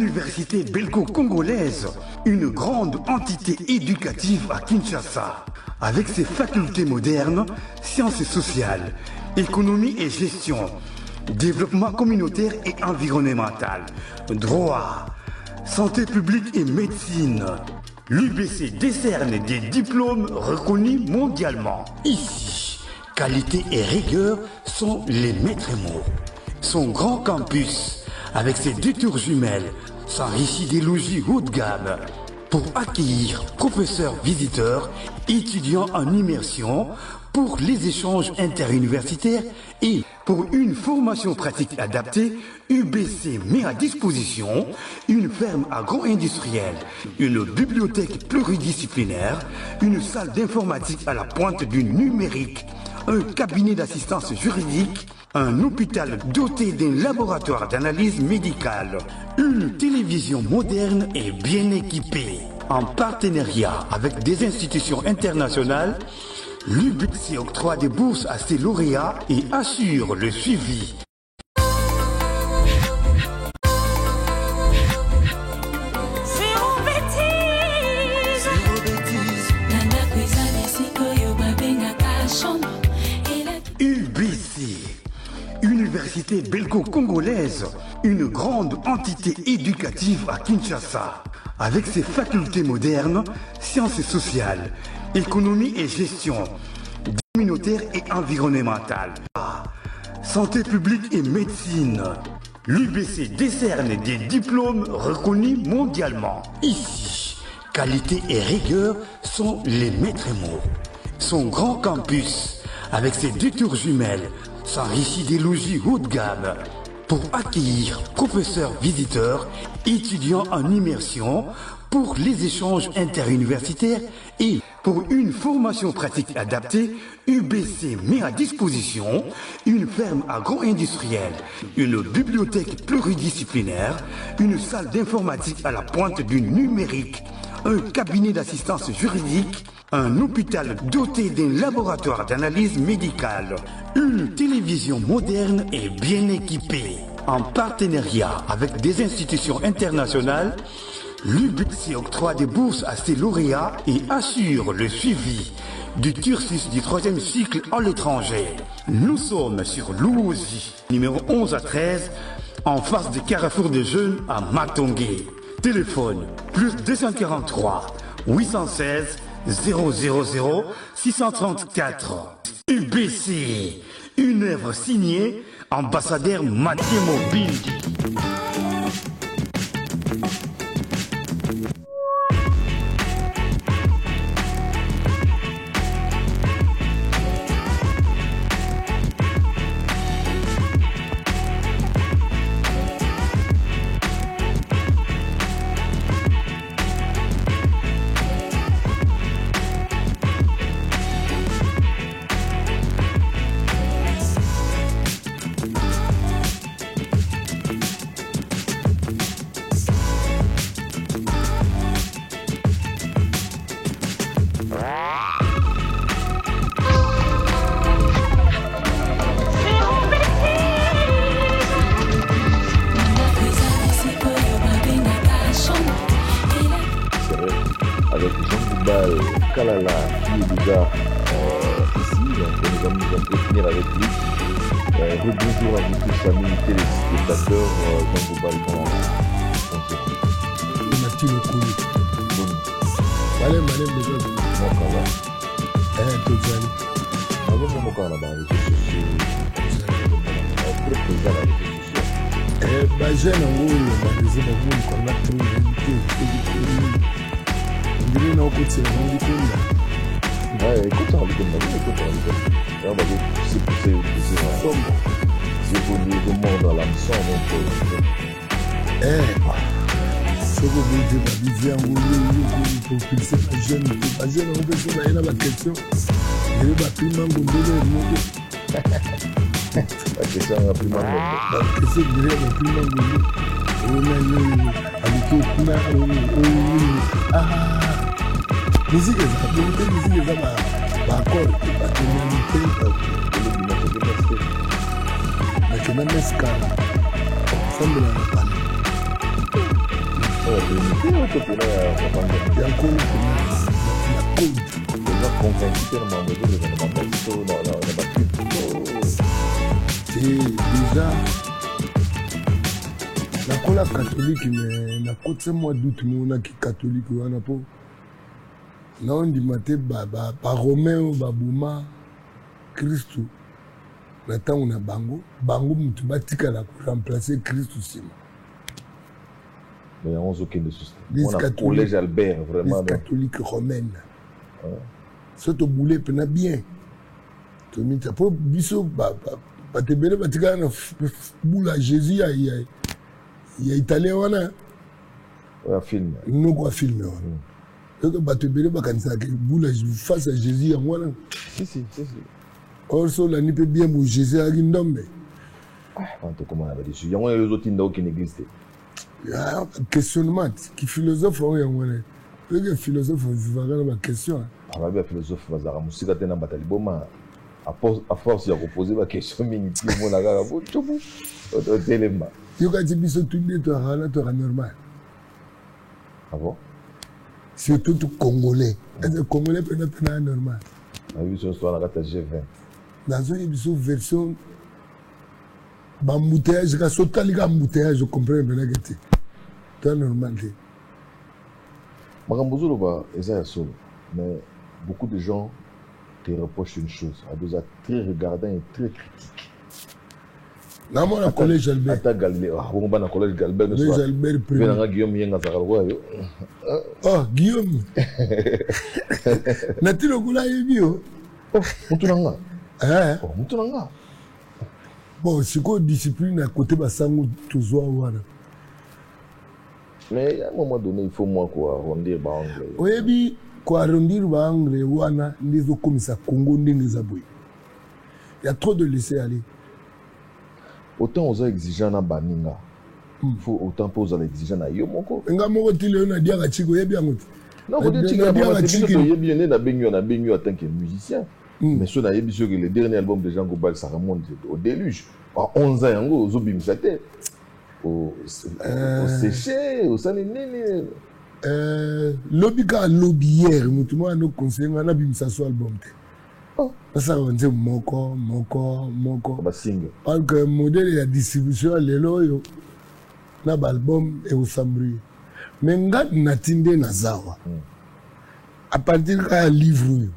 Université belgo-congolaise, une grande entité éducative à Kinshasa, avec ses facultés modernes, sciences sociales, économie et gestion, développement communautaire et environnemental, droit, santé publique et médecine. L'UBC décerne des diplômes reconnus mondialement. Ici, qualité et rigueur sont les maîtres mots. Son grand campus, avec ses 2 tours jumelles, s'enrichit des logis haut de gamme pour accueillir professeurs visiteurs, étudiants en immersion, pour les échanges interuniversitaires et pour une formation pratique adaptée. UBC met à disposition une ferme agro-industrielle, une bibliothèque pluridisciplinaire, une salle d'informatique à la pointe du numérique, un cabinet d'assistance juridique, un hôpital doté d'un laboratoire d'analyse médicale, une télévision moderne et bien équipée. En partenariat avec des institutions internationales, l'UBC octroie des bourses à ses lauréats et assure le suivi. UBC, Université belgo-congolaise, une grande entité éducative à Kinshasa, avec ses facultés modernes, sciences sociales, économie et gestion, communautaire et environnementale, santé publique et médecine. L'UBC décerne des diplômes reconnus mondialement. Ici, qualité et rigueur sont les maîtres mots. Son grand campus, avec ses 2 tours jumelles, s'enrichit des logis haut de gamme pour accueillir professeurs visiteurs, étudiants en immersion, pour les échanges interuniversitaires et pour une formation pratique adaptée. UBC met à disposition une ferme agro-industrielle, une bibliothèque pluridisciplinaire, une salle d'informatique à la pointe du numérique, un cabinet d'assistance juridique, un hôpital doté d'un laboratoire d'analyse médicale, une télévision moderne et bien équipée. En partenariat avec des institutions internationales, l'UBC octroie des bourses à ses lauréats et assure le suivi du cursus du 3e cycle à l'étranger. Nous sommes sur Louosi, numéro 11 à 13, en face du Carrefour des Jeunes à Matongé. Téléphone plus 243 816 000 634. UBC, une œuvre signée ambassadeur Mathieu Mobile. Avec Jean-Boubal Kalala qui est déjà ici, donc nous allons nous entretenir avec lui. Rebonjour à vous tous, amis téléspectateurs. Jean-Boubal Kalala. Bonjour. Mathieu Koulou. Bon. Allez, madame, déjà. Mokala. Tozali. Avant Mokala, bah, les réseaux sociaux. Très présent à les réseaux sociaux. Bah, j'ai un rôle, bah, les événements qu'on a tous les Ndiri na okoti na ndikunda. Ouais, écoute, on va c'est pour les demandes à l'hameçon, donc. Ce que vous dites, ma vision, vous propulsez la jeune, on peut se faire la question. Il y a des piments La question est un piment La question est un piment musique est d'accord, mais que même escale, semble la panne. déjà nakola catholique mais nakotisa mwa doute monaki catholique wana mpo naondima te baromain oyo baboma kristu na ntango na bango mutu batikala koremplace kristu nsima mais yango ozokende susi collège Albert vraiment catholique romaine so tobule mpena bien tomita mpo biso bato ebele batikala na bula jésus ya italien wana oya filme noko ya filme wana soki bato ebele bakanisaka bula face ya jésus yango wana or so olandi mpe bien bo jésus ayaki ndombe tokomana badessus yango ezotinda okende église te questionnement ki philosophe oyo yango wana soki philosophe vivaka na baquestion ababi ya philosophe bazalaka mosika te na bata liboma à force ya kopose baquestion mingi ti omona kaka bocobu otelema yokati biso tunde toakala toaka normal bon surtout tout congolais congolais pena normal biso so na kata G20 nazoyi biso version bambouteillage ka so talika embouteillage comprendre penake te to normal te makambo ozoloba eza ya solo mais beaucoup de gens te reprochent une chose adoza très regardant et très critique namona collège Albert ata Galilée bongo bana collège Galilée collège Albert premier nanga Guillaume yenga zakala kwa yo Guillaume natilo kula yebio mutu nanga mutu nanga bon siko discipline à côté basango tozwa wana mais à un moment donné il faut moi quoi arrondir ba anglais oyebi ko arrondir ba anglais wana ndizo komisa Congo ndenge za boy il y a trop de laisser aller autant aux exigeants na baninga faut autant poser l'exigeant na yo moko nga moko tile na dia ka chiko yebi yango non faut dire chiko na chiko yebi ne na benyo en tant que musicien mais ce na yebi sur le dernier album de Jean Gobal ça remonte au déluge à 11 ans yango ozobimisa te au séché au sanini lobby ka lobby hier mutu mo no conseiller na bimisa so album te ça on dit moko ba single parce que modèle ya distribution lelo yo na album et au sambri mais ngat natinde na zawa à partir ka livre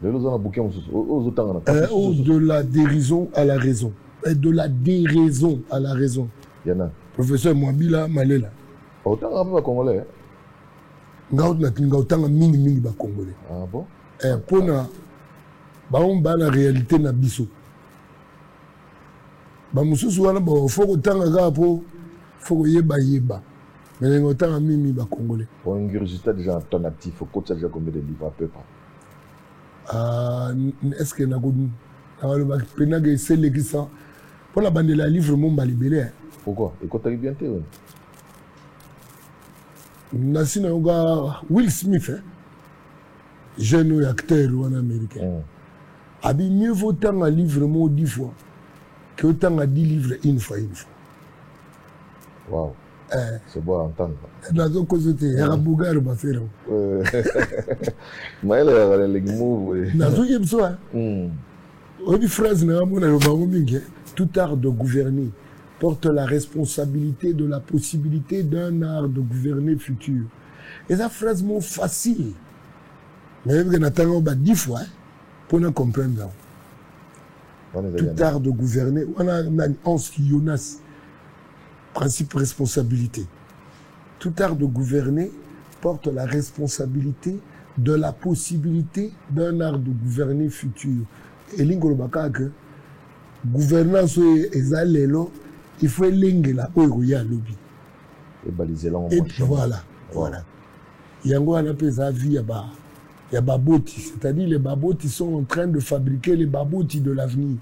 lelo za na bouquin ozotanga na de la dérision à la raison et de la déraison à la raison yana professeur Mwabila Malela otanga ba congolais ngaut natinga otanga mingi ba congolais bon pona ba la réalité na biso ba mususu wana ba faut otanga ka po faut yeba mais ngotanga mingi ba congolais pour ingurgiter déjà en ton actif faut que ça déjà combien de livres à peu près est-ce que na penage c'est qui ça pour la bande la livre mon balibélé pourquoi et quand tu bien té nasina yoga Will Smith jeune acteur en américain abi mieux vaut tant un livre mon 10 fois que autant à 10 livres une fois wow c'est bon à entendre dans un côté il y a bougar ba faire mais là les mots dans un yebso une phrase na mona yo ba mingi tout art de gouverner porte la responsabilité de la possibilité d'un art de gouverner futur. Et cette phrase est facile. Mais on a 10 fois pour nous comprendre. Tout art de gouverner, on a Jonas, principe responsabilité. Tout art de gouverner porte la responsabilité de la possibilité d'un art de gouverner futur. Et l'ingolobaka que gouvernance est allé il faut linguer la oya lobby et baliser là et puis voilà yango on appelle ça vie ya baboti c'est-à-dire les baboti sont en train de fabriquer les baboti de l'avenir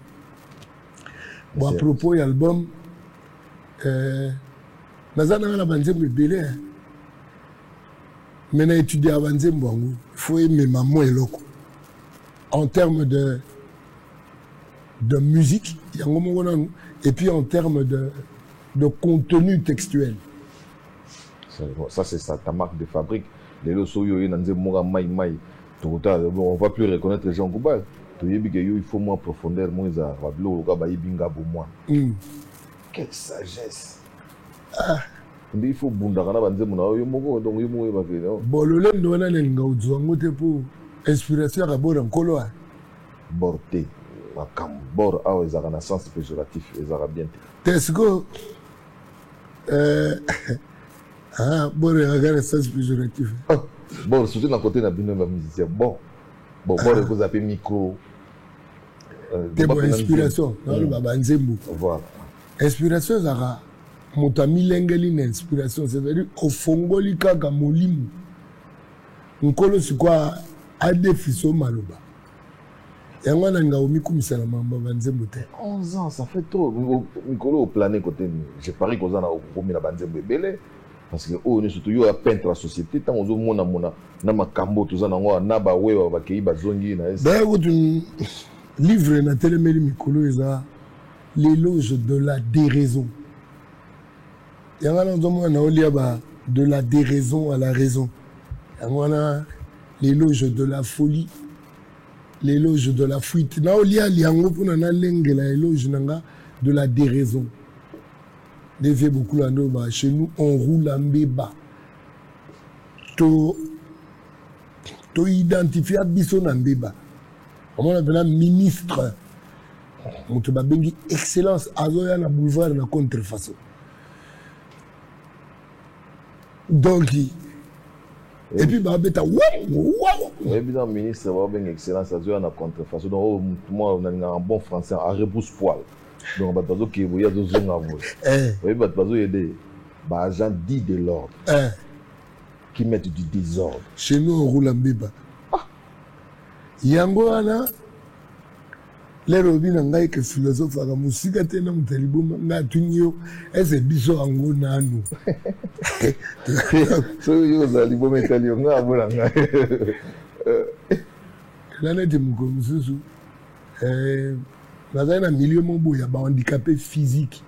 bon à propos de l'album nazana na banzembe belé mais na étudier à banzembe il faut aimer maman et loko en termes de musique et puis en termes de contenu textuel. Ça, c'est ça, ta marque de fabrique. Les lots, on va plus reconnaître les gens Goubal. Il faut moins profondeur, moins ça. Quelle sagesse. Il faut bundagana banzemuna yomoko donc yomo bon le lendo wana nenga udzwango te pour inspiration à bord nkolo borté makambor a ezaka na sens péjoratif ezaka bien tesco bon ezaka na sens péjoratif bon surtout na côté na bino ba musicien bon vous appelez micro bon inspiration na ba banzembu voilà inspiration ezaka moto amilengeli na inspiration, c'est-à-dire ofongoli kaka molimu nkolo sikwa adefiso maloba yango wana nga omikumisa na mamba banzembo te 11 ans ça fait trop nkolo au plané côté je parie qu'on a okomi na banzembo ebele parce que on est surtout yo a peindre la société tant ozo mona na makambo tozana ngo na ba wewa bakei bazongi na esa ba kutu livre na telemeli mikolo eza l'éloge de la déraison. Il y a de la déraison à la raison. Il y a l'éloge de la folie, l'éloge de la fuite. Il y a l'éloge de la déraison. Chez nous, on roule en béba. To identifier Bisson en béba. On appelle un ministre. On te bengi excellence. Azoya na boulevard na contrefaçon. Donc, et puis, bah, bêta, wow! Évidemment, ministre, va bien excellence, ça doit en contrefaçon. Donc, moi, on a un bon français, à rebrousse-poil. Donc, bah, parce que vous y a deux zones à vous. Oui, bah, parce que il y a des agents dits de l'ordre qui mettent du désordre. Chez nous, on roule en béba. Yango, Anna, les robins n'ont que philosophe, la musique a été dans le n'a tunio, et c'est biso ango nanu. So you are the woman tell you, no, l'année de mon commissus, dans un milieu mon il y a un handicapé physique.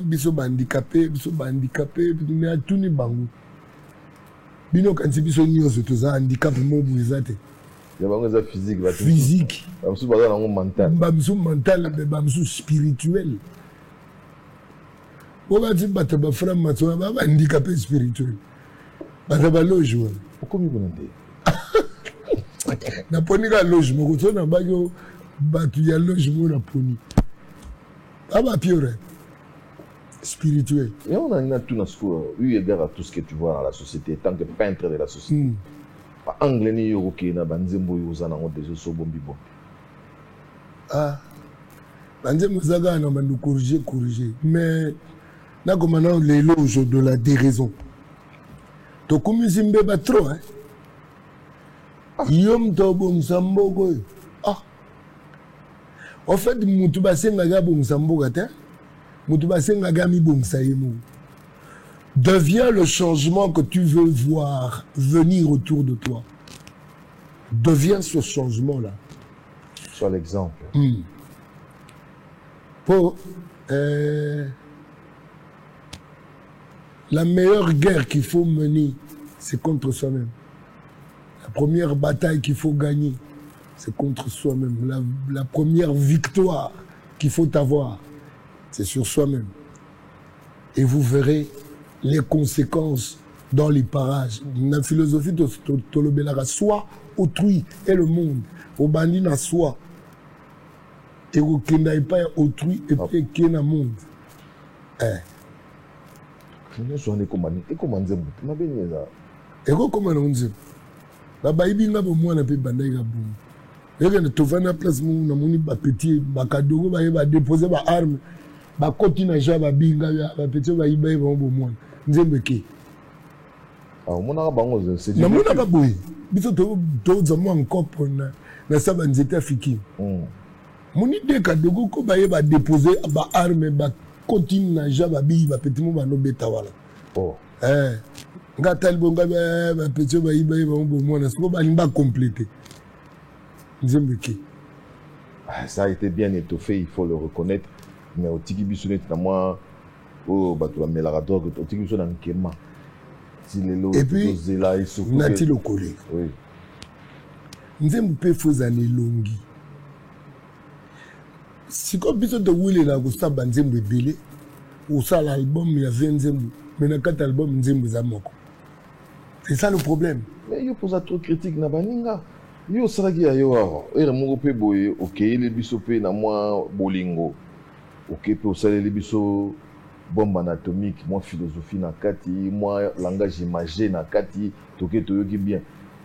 Biso handicapé, mais à tout ni bango. Bino quand c'est biso nios, tout ça handicap mon bouzate. Il y a un physique. Physique. Il y a un mental. Mental, mais un spirituel. On va dire que tu frère Matouan, un handicapé spirituel. Tu as un logement. Pourquoi vous avez un logement? Tu as un logement. Tu as un logement. Tu as un logement. Spirituel. Et on a tout dans ce cours, eu égard à tout ce que tu vois dans la société, tant que peintre de la société. Anglais ni yoki na banzembo yozana ngo dezo so bombi bombi. Banzembo zaga na bandu corriger. Mais na comme maintenant l'éloge de la déraison. To kumizimbe ba trop hein. Yom to bom sambogo. En fait mutu basenga ga bom samboga ta. Mutu basenga ga mi bom sayemo. Deviens le changement que tu veux voir venir autour de toi. Deviens ce changement-là. Sois l'exemple. Pour la meilleure guerre qu'il faut mener, c'est contre soi-même. La première bataille qu'il faut gagner, c'est contre soi-même. La première victoire qu'il faut avoir, c'est sur soi-même. Et vous verrez les conséquences dans les parages. La philosophie de Tolobelara, soit autrui et le monde, au bandit na soi, et au kenda pas autrui et puis kena monde. Je suis comment on dit? La baïbi n'a pas moins un peu bandai gabou. Et quand tu vas na place mon amoni ba petit ba kadogo ba déposer ba arme ba continue ja ba binga ba petit ba iba ba bo moins. Nzembeke. Mona bango c'est na mona ka boy biso to zamo encore pour na saba nzete afiki moni de ka dogo ko ba yeba déposer ba arme ba continue na ja ba bi ba petit mo ba no beta wala nga tal bonga ba petit ba iba ba bo mona so ba limba compléter nzembeke. Ça a été bien étoffé, il faut le reconnaître, mais au tiki biso net na moi oh bato ba melaka to que tu biso na nkema et puis nati le collé oui nzembo pe fozane longi siko biso de wile na kusaba nzembo ebele osala album ya 20 nzembo mais na 4 album nzembo za moko. C'est ça le problème. Mais yo pose trop critique na baninga. Yo saraki ya yo awa. Ere moko pe boye okay le biso pe na mwa bolingo. Okay pe osala le biso bombe anatomique, moi philosophie na kati, moi langage imagé na kati, toke toyoki bien.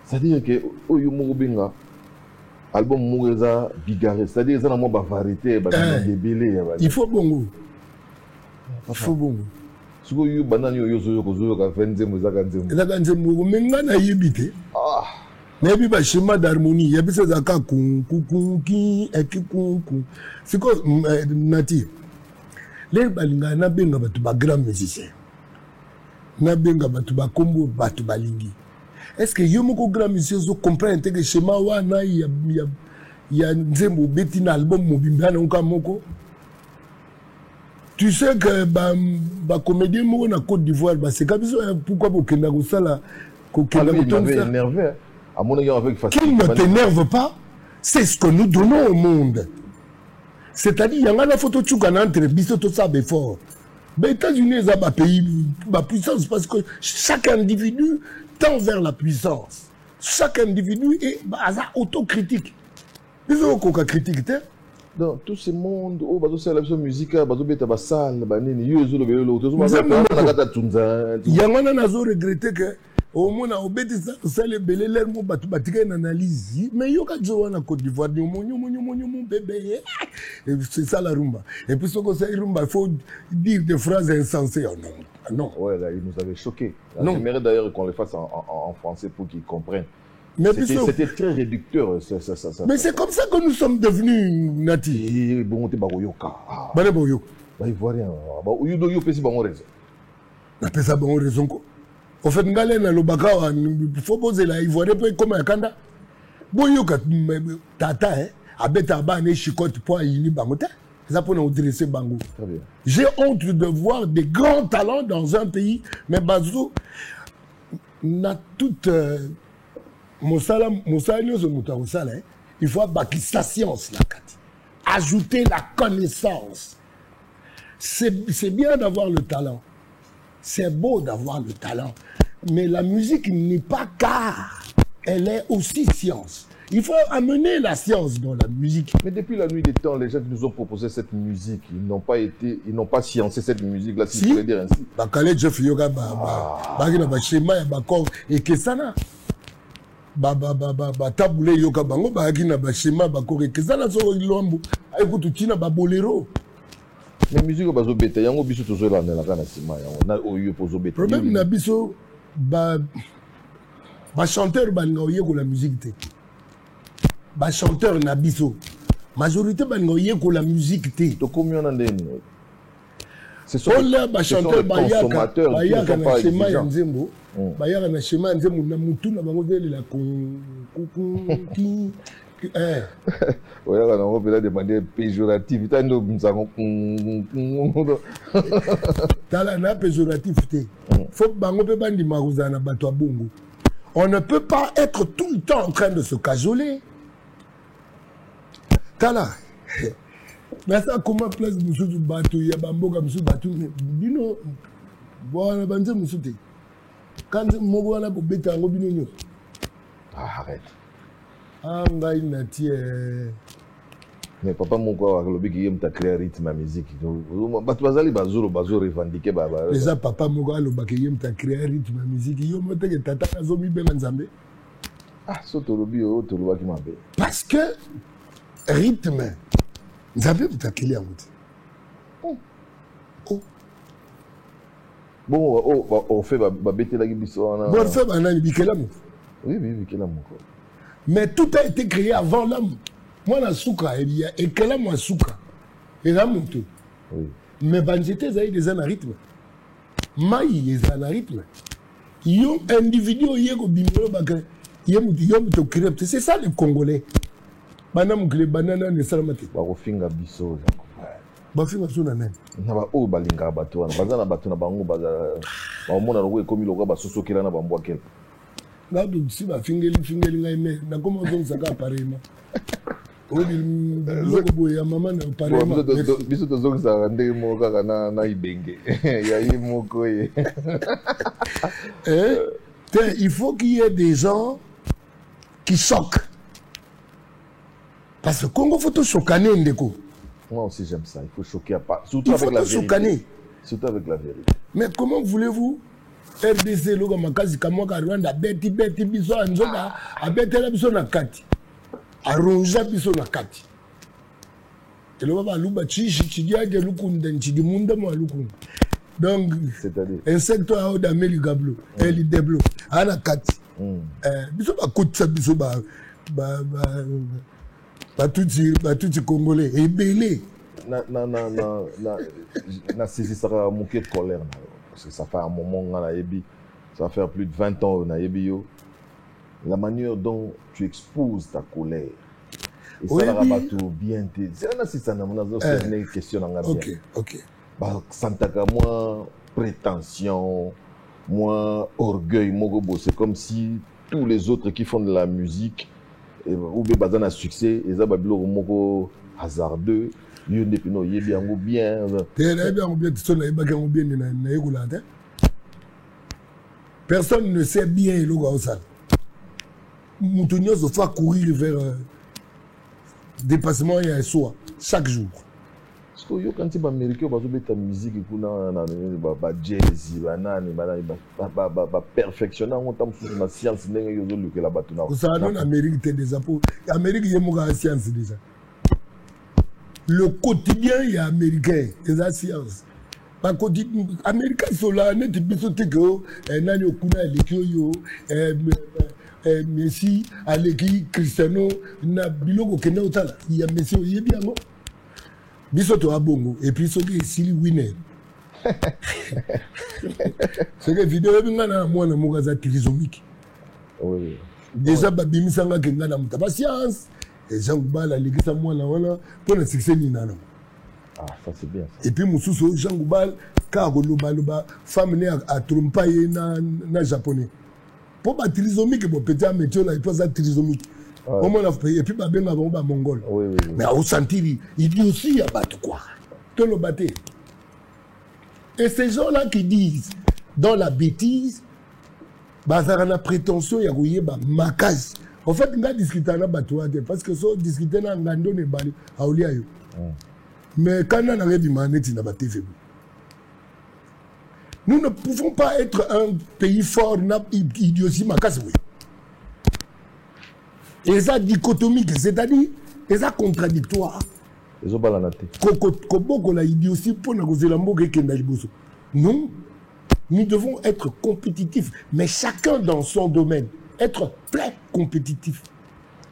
C'est-à-dire que oyo moko benga album moko eza bigarré, c'est-à-dire eza na mwa ba variété ba débélé ya ba. Il faut bongo. Il faut bongo. Suko yu banani yo zoyo ko zoyo ka fenzemo zaka nzemo. Zaka nzemo menga na yebite. Na yebi ba schéma d'harmonie, yebi se zaka kun ki ekikun. Siko nati. Les balinga na benga batu ba grand musicien. Na benga batu ba kombo batu balingi. Est-ce que yo moko grand musicien zo comprendre que schéma wana ya nzembo beti na album mobimba na nka moko? Tu sais que ba comédien mo na Côte d'Ivoire ba c'est comme ça pourquoi pour kenda ko sala ko kenda ko ton ça énervé à mon avis avec facilité. Qui ne t'énerve pas, c'est ce que nous donnons au monde. C'est-à-dire il y a la photo tchuka na entre biso to ça fort. Les États-Unis ça ba pays ba puissance parce que chaque individu tend vers la puissance. Chaque individu est autocritique. Biso ko ka critique te. Dans tout ce monde, oh, bazo c'est la musique, bazo beta ba salle, ba nini, yo zo lo belo, to zo ba na kata tunza. Yangana nazo regretter que au moins na obeti ça le belé l'air mo batu batika une analyse. Mais yo ka jo na Côte d'Ivoire, mon bébé. C'est ça la rumba. Et puis ce que c'est rumba, il faut dire des phrases insensées. Oh non. Non. Ouais, là, il nous avait choqué. J'aimerais d'ailleurs qu'on le fasse en français pour qu'ils comprennent. C'était très réducteur. Mais c'est comme ça que nous sommes devenus Nati. Bon, t'es baroyoka. Bane boyo. Bah, ivoirien. Bah, yo pesi bon raison. Na pesa bon raison ko. Au fait ngale na lobaka il faut poser la ivoirien peut comme un kanda. Boyo ka tata abeta ba ne chikote po yini bangote. Ça pour nous dresser bango. Très bien. J'ai honte de voir des grands talents dans un pays mais Bazou n'a toute il faut bâtir sa science la ajouter la connaissance. C'est bien d'avoir le talent, c'est beau d'avoir le talent, mais la musique n'est pas car, elle est aussi science. Il faut amener la science dans la musique. Mais depuis la nuit des temps, les gens qui nous ont proposé cette musique, ils n'ont pas sciencé cette musique-là, si je peux dire ainsi. Bakale Jeff Yoga, ba schéma, ba et que ça n'a. Taboulé yoka bango ba akina ba schéma ba koré kezana so lombo écoute tina ba bolero mais musique ba zo beta yango biso to zo la na kana sima yango na oyo pozo beta problème na biso ba chanteur ba ngoye ko la musique te ba chanteur na biso majorité ba ngoye ko la musique te to combien na ndeni c'est ça ba chanteur ba yaka na schéma ya nzembo bayaka na schéma nzembo na mutu na bango vele la oyaka nango mpela de manière péjorative tando msango tala na péjoratif te faut bango mpe bandima kozala na bato ya bongo. On ne peut pas être tout le temps en train de se cajoler. Tala nasa koma place mosusu bato ya bamboka mosusu bato bino bwana banze mosusu te quand moko wana bobeta yango bino nyonso. Arrête. Ngai nati mais papa moko akolobi ki ye muta créer rythme ya musique bato bazali bazo revendiquer eza papa moko alobaki ye muta créer rythme ya musique yo moteke tata azomibenga nzambe so tolobi oyo tolobaki mabe parce que rythme nzambe mutakeli yango te. Bon, on fait babetelaki biso wana. Bon, fait banani bikela moko. Oui, bikela moko. Mais tout a été créé avant l'homme. Moi na suka et kela moi suka. Et là monto. Oui. Mais banjete zaï des en rythme. Maï est en rythme. Yo individu yego bimolo bakre. Yemu to créer. C'est ça les Congolais. Banam kle banana ne salamate. Ba kofinga biso. bafinga sona nani na ba o balinga bato wana baza na bato na bango baza baomona loko ekomi loko basosokela na bambwakela ngado si bafingeli ngai me nakoma ozongisa pareillement biloko boye ya mama na pareillement biso tozongisaka ndenge moko kaka na ibenge ya ye moko ye il faut qu'il y ait des gens qui choquent parce que Congo faut tout choquer ndeko. Moi aussi j'aime ça, il faut choquer à part, surtout avec la vérité. Surtout avec la vérité. Mais comment voulez-vous RDC logo makazi kamwaka Rwanda beti biso anzoka abetela biso na kati. Aronja biso na kati. Eloko ba luba chishi chidiage lukunda nchidi munda mo lukunda. Donc c'est-à-dire insecto a d'ameli gablo, eli deblo ana kati. Biso ba kotsa biso ba tuti congolais ebele na saisissaka moke de colère parce que ça fait un moment na yebi ça va faire plus de 20 ans na yebi yo la manière dont tu exposes ta colère et ça la rabato bien te c'est là si ça na une question na ngana OK ba santaka moins prétention moins orgueil mogobo c'est comme si tous les autres qui font de la musique ou bien bazan a succès et ça babilo moko hasardeux yo ndepino yebi yango bien personne ne sait bien le gars Moutounios se fait courir vers dépassement et soi chaque jour. Parce que yo quand tu vas américain bazo beta musique kuna na ba jazz banani ba perfectionner on tam sur la science ndenge yo zo lukela batu na. Ça donne Amérique te déjà pour Amérique yemo ga science déjà. Le quotidien y a américain et la science. Pas quotidien américain sola net biso te ko nani okuna lekio yo Messi aleki Cristiano na biloko kena otala ya Messi yebi yango. Bisoto a bongo et puis ce qui est silly winner. C'est que vidéo bingana mwana mugaza trisomique. Oui. Déjà babimisanga kenga na mutaba science et Jean Goubal alikisa mwana wana pour le succès ni nana. Ah ça c'est bien. Et puis mususu Jean Goubal ka loba femme né à trompailler na japonais. Pour ba trisomique bon petit métier là il faut ça trisomique. Au moins et puis babenga ba mongol. Oui. Mais au sentiri il dit aussi il y a pas de quoi. Te le batté. Et ces gens-là qui disent dans la bêtise bazarana prétention ya goye ba makaz. En fait nga discuter na batwa parce que so discuter na ngando ne bali aulia yo. Mais quand on a rebi maneti na ba TV. Nous ne pouvons pas être un pays fort na idiotie makaz oui. Et ça dichotomique, c'est-à-dire, et ça contradictoire. Ils ont balanate. Koboko la idiotie pour non, nous devons être compétitifs, mais chacun dans son domaine, être très compétitif.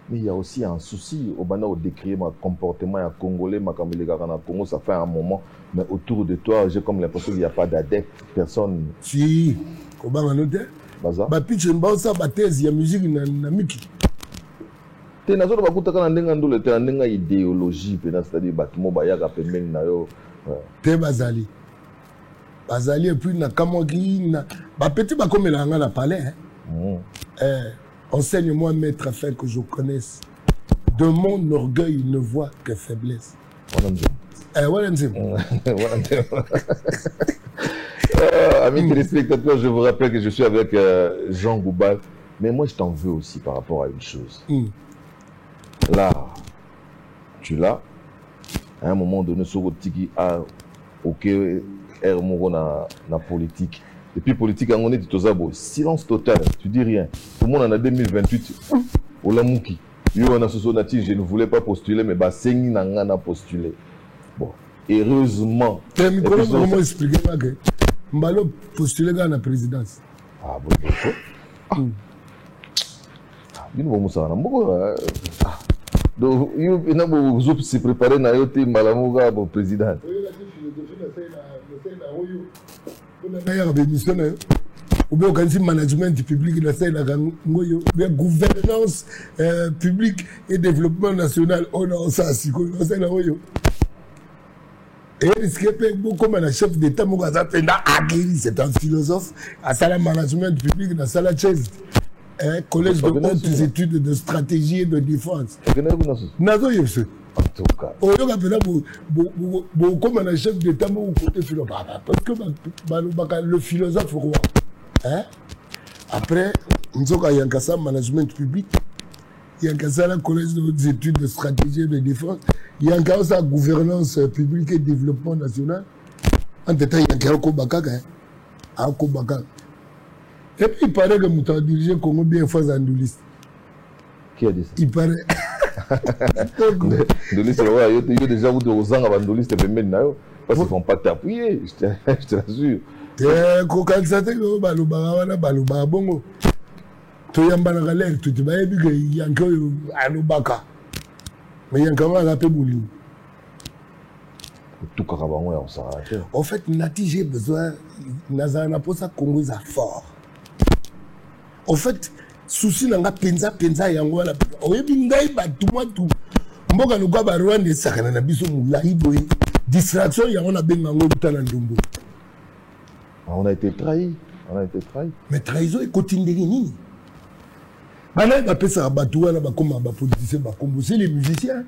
Mais il y a aussi un souci au bana au décrire mon comportement à congolais, ma caméléga na Congo, ça fait un moment, mais autour de toi, j'ai comme l'impression qu'il n'y a pas d'adepte, personne. Si, comment on note? Bah pitch en ça, bah thèse, il y a musique na miki. Te nazo ba kutaka na ndenga ndole te ndenga idéologie pe na c'est-à-dire batimo ba yaka pembeni na yo te bazali et puis na kamoki na ba petit ba comme la na palais enseigne-moi maître afin que je connaisse de mon orgueil ne voit que faiblesse amis téléspectateurs, je vous rappelle que je suis avec Jean Goubal, mais moi je t'en veux aussi par rapport à une chose. Là, tu l'as, à un moment donné, sur votre tiki a ok, na politique. Et puis politique, on est tout ça, silence total, tu dis rien. Tout le monde en a 2028, au Lamouki. Yo, on a ce sonati, je ne voulais pas postuler, mais bah, c'est ni n'a postulé. Bon, heureusement. Comment expliquer ça que Mbalo postulé dans la présidence? Ah, bon, donc, vous se préparez à être Malamuga pour président. Ou bien organiser management public, la gouvernance publique et développement national. On a ça, Et risqué comme un chef d'État, c'est un philosophe, à Sala Management Public, dans Sala Chaise, collège de hautes études de stratégie et de défense. Nazo Yepse. En tout cas. Comme un chef d'État, côté philosophe. Parce que le philosophe roi. Après, nous avons un management public. Il y a un collège de hautes études de stratégie et de défense. Il y a un gouvernance publique et développement national. En détail, il y a un Kobakak. Et puis, il paraît que nous avons dirigé le Congo bien face à Ndoulis. Qui a dit ça? Il paraît. Ndoulis, il y a déjà aux ans avant Ndoulis, c'était même là. Parce qu'ils ne vont pas t'appuyer, je te l'assure. Quand ça te dit, Balouba, bongo. Tu y a un balai, tu te vas dire qu'il y a un Alubaka. Mais il y a un camarade à Pébouli. Tout Karabango, on s'arrête. En fait, Nati, j'ai besoin. Nazana pour ça, Congo est fort. En fait, souci n'a pas pensa yango la. Oyebi ngai ba tout moi tout. Mboka no kwa ba Rwanda sakana na biso mulayi boye. Distraction yango na benga ngo butana ndumbu. On a été trahi. Mais trahison est quotidienne nini? Bana ba pesa batu wana ba koma ba politiciens ba kombo c'est les musiciens.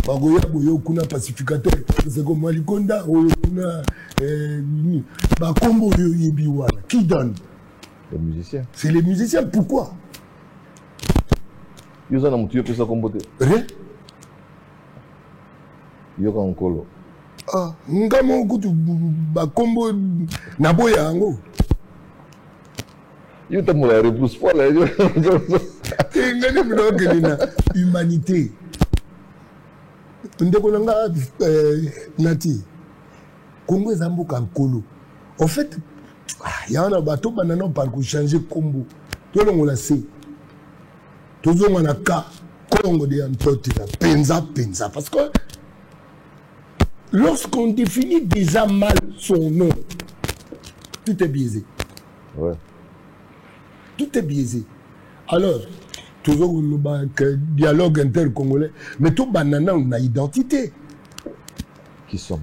Ba goya boyo kuna pacificateur c'est comme Malikonda oyo kuna ba kombo yo yebi wana. Qui donne? Les musiciens. C'est les musiciens, pourquoi? Ils ont un petit peu ça comme beauté. Rien. Ils ont un colo. Ah, ngamo kutu ba kombo na boya ango. Ils ont la repousse pas là. Ngani mno kelina humanité. Ndeko nanga nati. Congo zambuka nkolo. En fait, il y a un bateau banana parcours changer combo. Tout le monde l'a sait. Tout le monde a cas. Congo de Antoti penza. Parce que lorsqu'on définit déjà mal son nom, tout est biaisé. Ouais. Tout est biaisé. Alors, toujours le dialogue intercongolais, mais tout banana on a identité.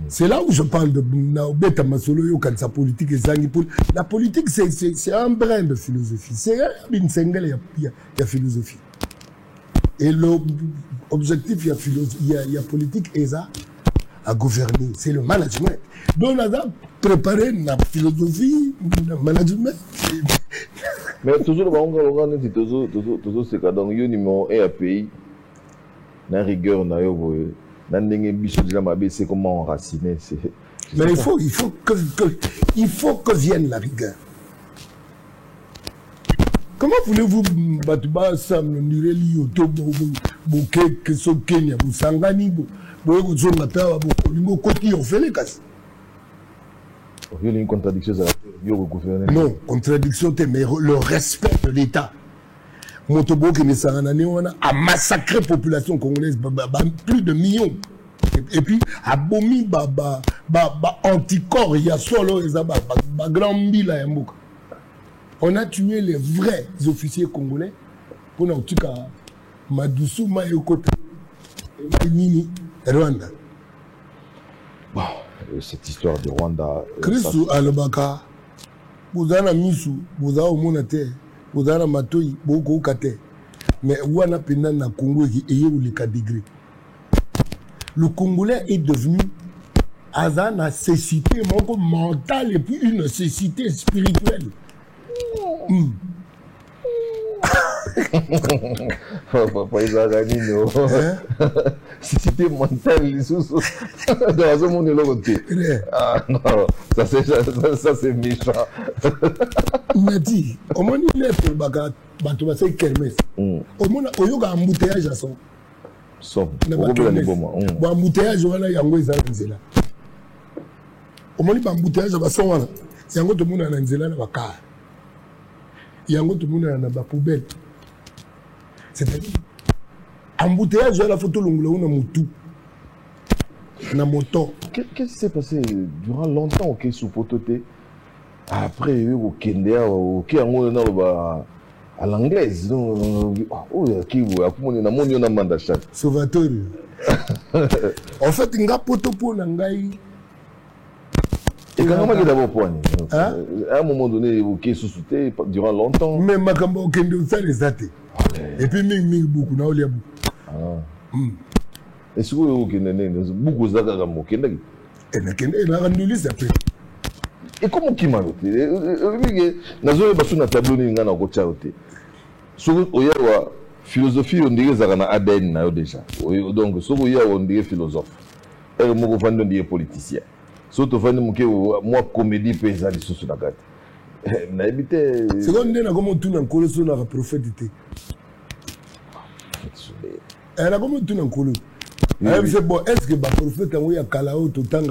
C'est là où je parle de Naobeta Masolo Yokansa politique et Zangipoul. La politique, c'est un brin de philosophie. C'est une single, il y a philosophie. Et l'objectif, il y a politique et ça, à gouverner. C'est le management. Donc, on a préparé la philosophie, le management. Mais toujours, on dit toujours, c'est que dans le numéro 1 à pays, la rigueur, c'est comment enraciner. Mais il faut que vienne la rigueur. Comment voulez-vous battre Sam Nireli Otobo Bouquet que ce Kenya Boussangani Bozo Mata Bolingo Koti on fait les casses. Il y a une contradiction non, contradiction, mais le respect de l'État. Motobo qui a massacré la population congolaise, plus de millions. Et puis, abomi anticorps, il y a solo, il y a grand mille à Mboka. On a tué les vrais officiers congolais pour nous tuer Madoussou, Mayokota, Nini, Rwanda. Bon, cette histoire de Rwanda. Christou Alobaka, vous avez Misu, vous avez Monate. Vous avez Matoi, beaucoup Kate. Mais où on a pénal na Congo qui est où les 4 degrés. Le Congolais est devenu une nécessité mentale et puis une nécessité spirituelle. Papa, ils ont gagné, non? Nécessité mentale, les sous. Dans ce monde, ah non, ça c'est méchant. Mais dit, au moins il est pour c'est kermesse. Au moins il y a un embouteillage à son. Son. Bon embouteillage voilà yango ezala nzela. Au moins il embouteillage à son voilà. Yango tout le monde na nzela na bakar. Yango tout le monde na ba poubelle. C'est-à-dire embouteillage à la photo longue na mutu. Na moto. Qu'est-ce qui s'est passé durant longtemps au sous pototé? Après, au Kenya, au Kenya, à l'anglaise. Oh, qui vous a commandé na monio na manda chat. Sauvateur. En fait, nga poto po na ngai. Et quand on m'a dit d'abord point. À un moment donné, ok, sous-souté durant longtemps. Mais makambo okende usale zate. Et puis ming beaucoup na olia beaucoup. Est-ce que vous avez beaucoup de gens et comment qui m'a noté? Nazo basu na tableau ni ngana ko chaote. So oya wa philosophie on dirait ça na ADN na yo déjà. Donc so oya on dirait philosophe. Et mo ko fandi on dirait politicien. So to fandi mo ke moi comédie paysanne sous na gate. Na habité seconde na comme tout na nkolo so na prophète. Elle a comme tout na nkolo. C'est bon, est-ce que le prophète a envoyé à Kalao tout le temps?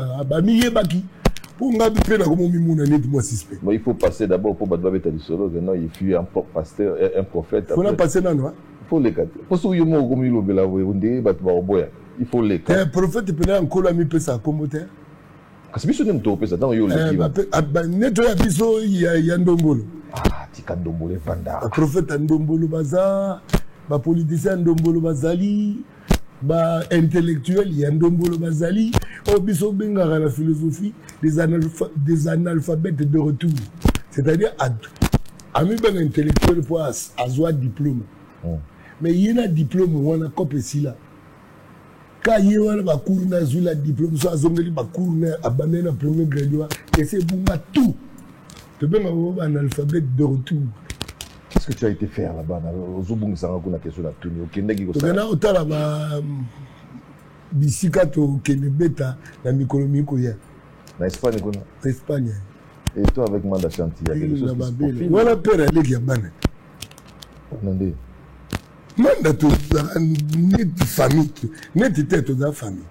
Pour nga bi na comme mimuna net moi suspect. Il faut passer d'abord pour battre du solo, non il fut un pasteur, un prophète. Faut la passer là non? Il faut les quatre. Parce que yo mo comme il obela on dit battre boya. Il faut les quatre. Le prophète peut en kola mi pesa commentaire. Kasi biso nem to pesa dans yo le neto ya biso ya ndombolo. Ah, tika ndombolo vanda. Le prophète ndombolo baza, ba politicien ndombolo bazali. Ba intellectuel ya ndombolo bazali obiso bengaka la philosophie des analphabètes de retour, c'est-à-dire à mi ben intellectuel pour avoir diplôme mais il y a diplôme on a copé si là quand il y a ba cours na zula diplôme so azongeli ba cours na abandonné na premier grade et c'est bunga tout to benga ba analphabète de retour. Qu'est-ce que tu as été faire là-bas? Zobungi sanga kuna question la tuni. Okendeki ko ça. Tokena otala ba bisika to kenebeta na mikolomi ko ya. Na Espagne kuna. Espagne. Et toi avec Manda Chanti, il y a quelque chose qui se voilà père avec ya bana. Nande. Manda to net famille, net tête de famille.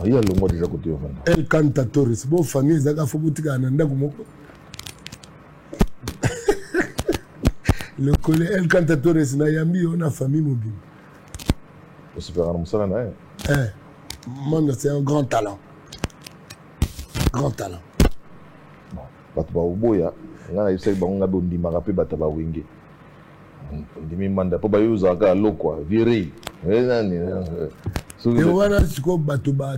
Il y a le mot déjà côté Manda. El Cantatores, bo famille zaka fobutika na ndako moko. Le collègue El Cantatores na yambi on a famille mobile. Au super Moussala na. Manda c'est un grand talent. Grand talent. Bon, bato ba oboya, ngana yesa ba nga bondi marape bata ba wenge. Ndimi Manda po ba yuza ka lokwa, viré. Nani. Et voilà ce que bato ba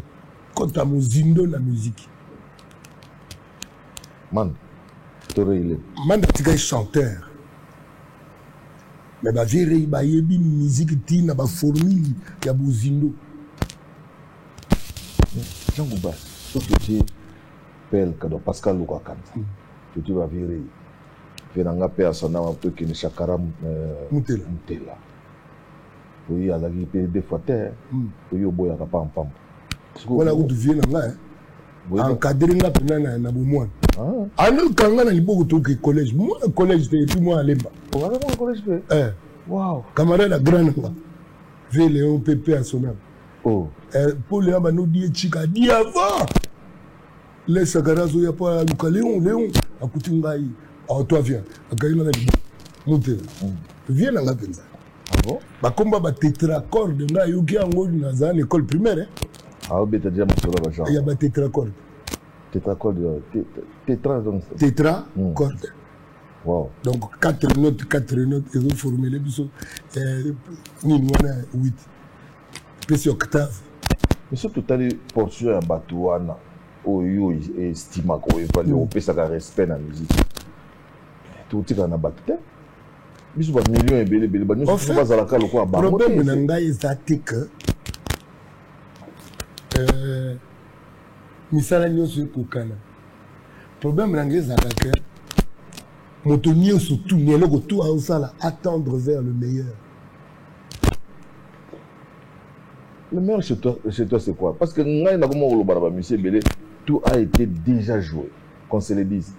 kota muzindo na musique. Man. Torele. Manda tika chanteur. Mais ba viré ba yebi musique tina ba formule ya buzindo. Jean Gouba, sauf que tu Pel kado Pascal Luka Kanta. Tu vas virer. Venanga pe asana un peu qui ne chakaram Mutela. Oui, à la grippe des fois terre. Oui, au boya pam pam. Voilà où tu viens là. Encadré nga pena na bomwana. Anu kanga na liboko to ke collège. Moi collège de tout moi à Lemba. Voilà mon collège pe. Wow. Camarade grand quoi. Ve Léon Pépé à son âme. Oh. Pour les nous dit chika dit avant. Les sagarazo ya pas Luka Léon à Kutungai. Ah toi viens. Akaina na monter. Viens là penza. Ah bon? Ba komba ba tétracorde nga yoki yango na za école primaire. Ah beta déjà mon solo ba genre. Il y a ba tétracorde. Tétracorde tétracorde. Wow. Donc 4 notes et vous formez les bisous. Ni 8. Puis octave. Mais surtout tu as des portions à Batouana. Oyo estima ko evaluer au pesa ka respect na musique. Tout tika na bakte. Biso ba millions et belé ba nous so ba zalaka lokwa ba. Problème na ngai ezatika. Misala nyoso kokana. Problème na ngai ezalaka. Moto nyoso tout nyeloko tout a osala attendre vers le meilleur. Le meilleur chez toi c'est quoi? Parce que ngai na komo lo baraba monsieur belé tout a été déjà joué, qu'on se le dise.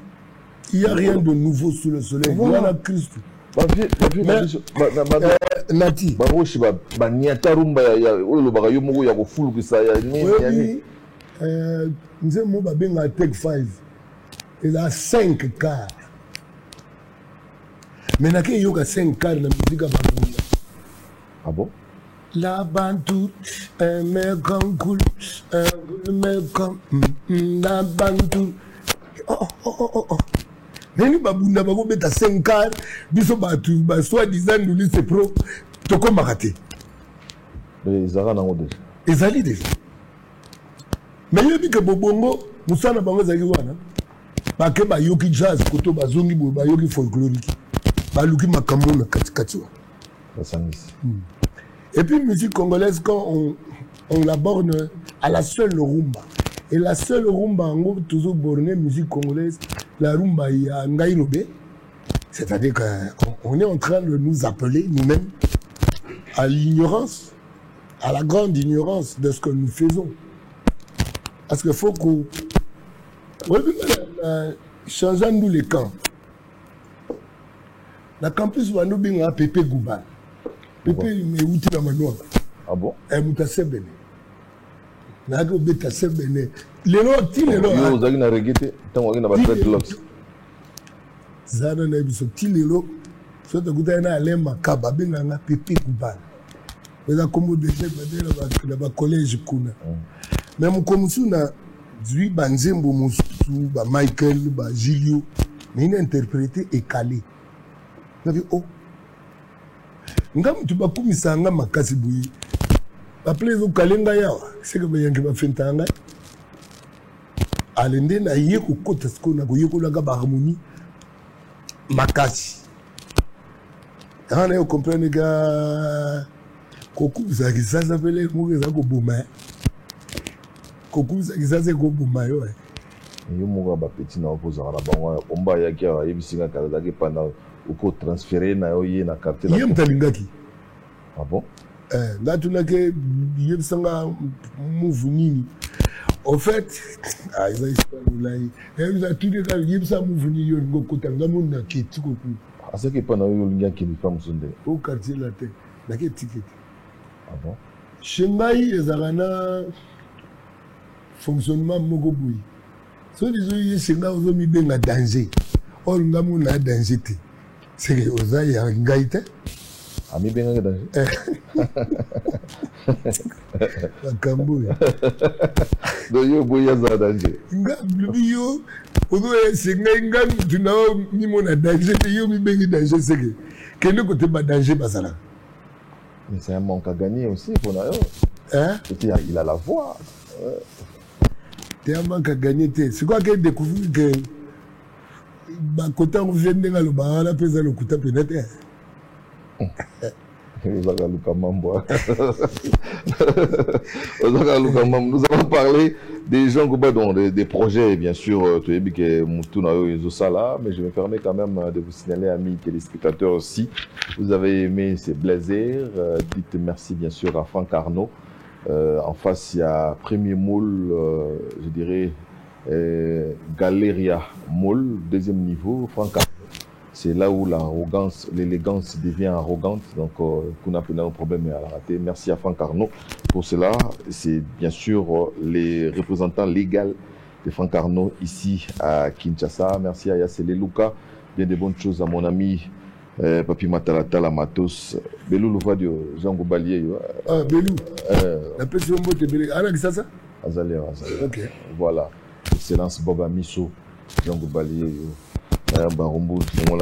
Il n'y a rien de nouveau sous le soleil. Voilà Christ. Nati. Nous avons Tech 5. Il a 5 quarts. Mais il y a 5 quarts dans la musique. Ah bon? La bantou, un mec comme cool, un mec comme la bantou. Oh. nani babunda bakobeta 5 quarts biso batu soi-disant nous lycée pro tokomaka te ezalaka nango déjà ezali déjà mais yebi ke bobongo musana bango ezalaki wana bake bayoki jazz koto bazongi boye bayoki folklorique baluki makambo na katikati wana basangisi. Et puis musique congolaise quand on la borne à la seule rumba. Et la seule rumba en gros toujours bornée musique congolaise, la rumba il y a Ngaïrobe. C'est-à-dire qu'on est en train de nous appeler nous-mêmes à l'ignorance, à la grande ignorance de ce que nous faisons. Parce qu'il faut qu'on changeons nous les camps. La campus va nous bien à Pépé Gouba. Pépé mais outi na manoa. Ah bon? Mutase bene. Na ko beta se bene. Lelo ti lelo. Yo zaki na regete, tango na ba dreadlocks. Zana na biso ti lelo. So to kuta na alema kaba benga na Pépé Gouba. Beza komo de na ba collège kuna. Même comme si na zui banzembo musu ba Michael ba Gilio mais il a interprété et calé. Na bi oh ngam tu bakumisa nga makasi buyi appelez au kalenga yawa c'est que bayangi bafentanga alende na yeko kota skona ko yeko laga ba harmonie makasi ana yo comprendre ga kokuza kizaza pele mugeza ko buma kokuza kizaza ko buma yo yo muga ba petit na opposa na bango omba yaki ya yebisinga kala ke pendant ou pour transférer na yoye na capter la yem talingaki. Ah bon? Là tu n'as que yem sanga move nini. En fait, ils ont tout dit yem sa move nini yo ngo kota ngamu na kiti ko ku. Asa ke pana yo linga ki ni femme sonde. Au quartier la tête, na ke ticket. Ah bon? Shengai ezarana fonctionnement moko boui. So dizo yi senga ozo mi benga danger. Or ngamu na danger te. C'est que vous avez un gaïté. Ami bien danger. La Cambouille. Donc yo boya za danger. Yo, on doit c'est ngam tu n'as ni mon danger yo mi bengi danger c'est que quel côté ba danger basala. Mais c'est un manque à gagner aussi pour na yo. Hein? Il a la voix. C'est un manque à gagner. C'est quoi qu'il découvre que bakota nguvende ngaloba ala peza lokuta penate Ozaka Luka Mambo. Ozaka Luka Mambo. Nous allons parler des gens des projets, bien sûr, tu es bien que Moutouna Sala, mais je me permets quand même de vous signaler, amis téléspectateurs aussi, vous avez aimé ces blazers, dites merci bien sûr à Franck Arnaud. En face, il y a Premier Moule, je dirais, Galeria Mall, deuxième niveau, Franck Arnaud. C'est là où l'arrogance, l'élégance devient arrogante. Donc, qu'on a un problème à la rater. Merci à Franck Arnaud pour cela. C'est bien sûr les représentants légaux de Franck Arnaud ici à Kinshasa. Merci à Yassele Luka. Bien de bonnes choses à mon ami Papi Matalata, la Matos. Belou, le voix de Jean Goubalier. Ah, Belou. La personne de Belou. Ah, c'est ça? Azalé. Ok. Voilà. Excellence Boba Misso, Jean Goubalier. Barombo,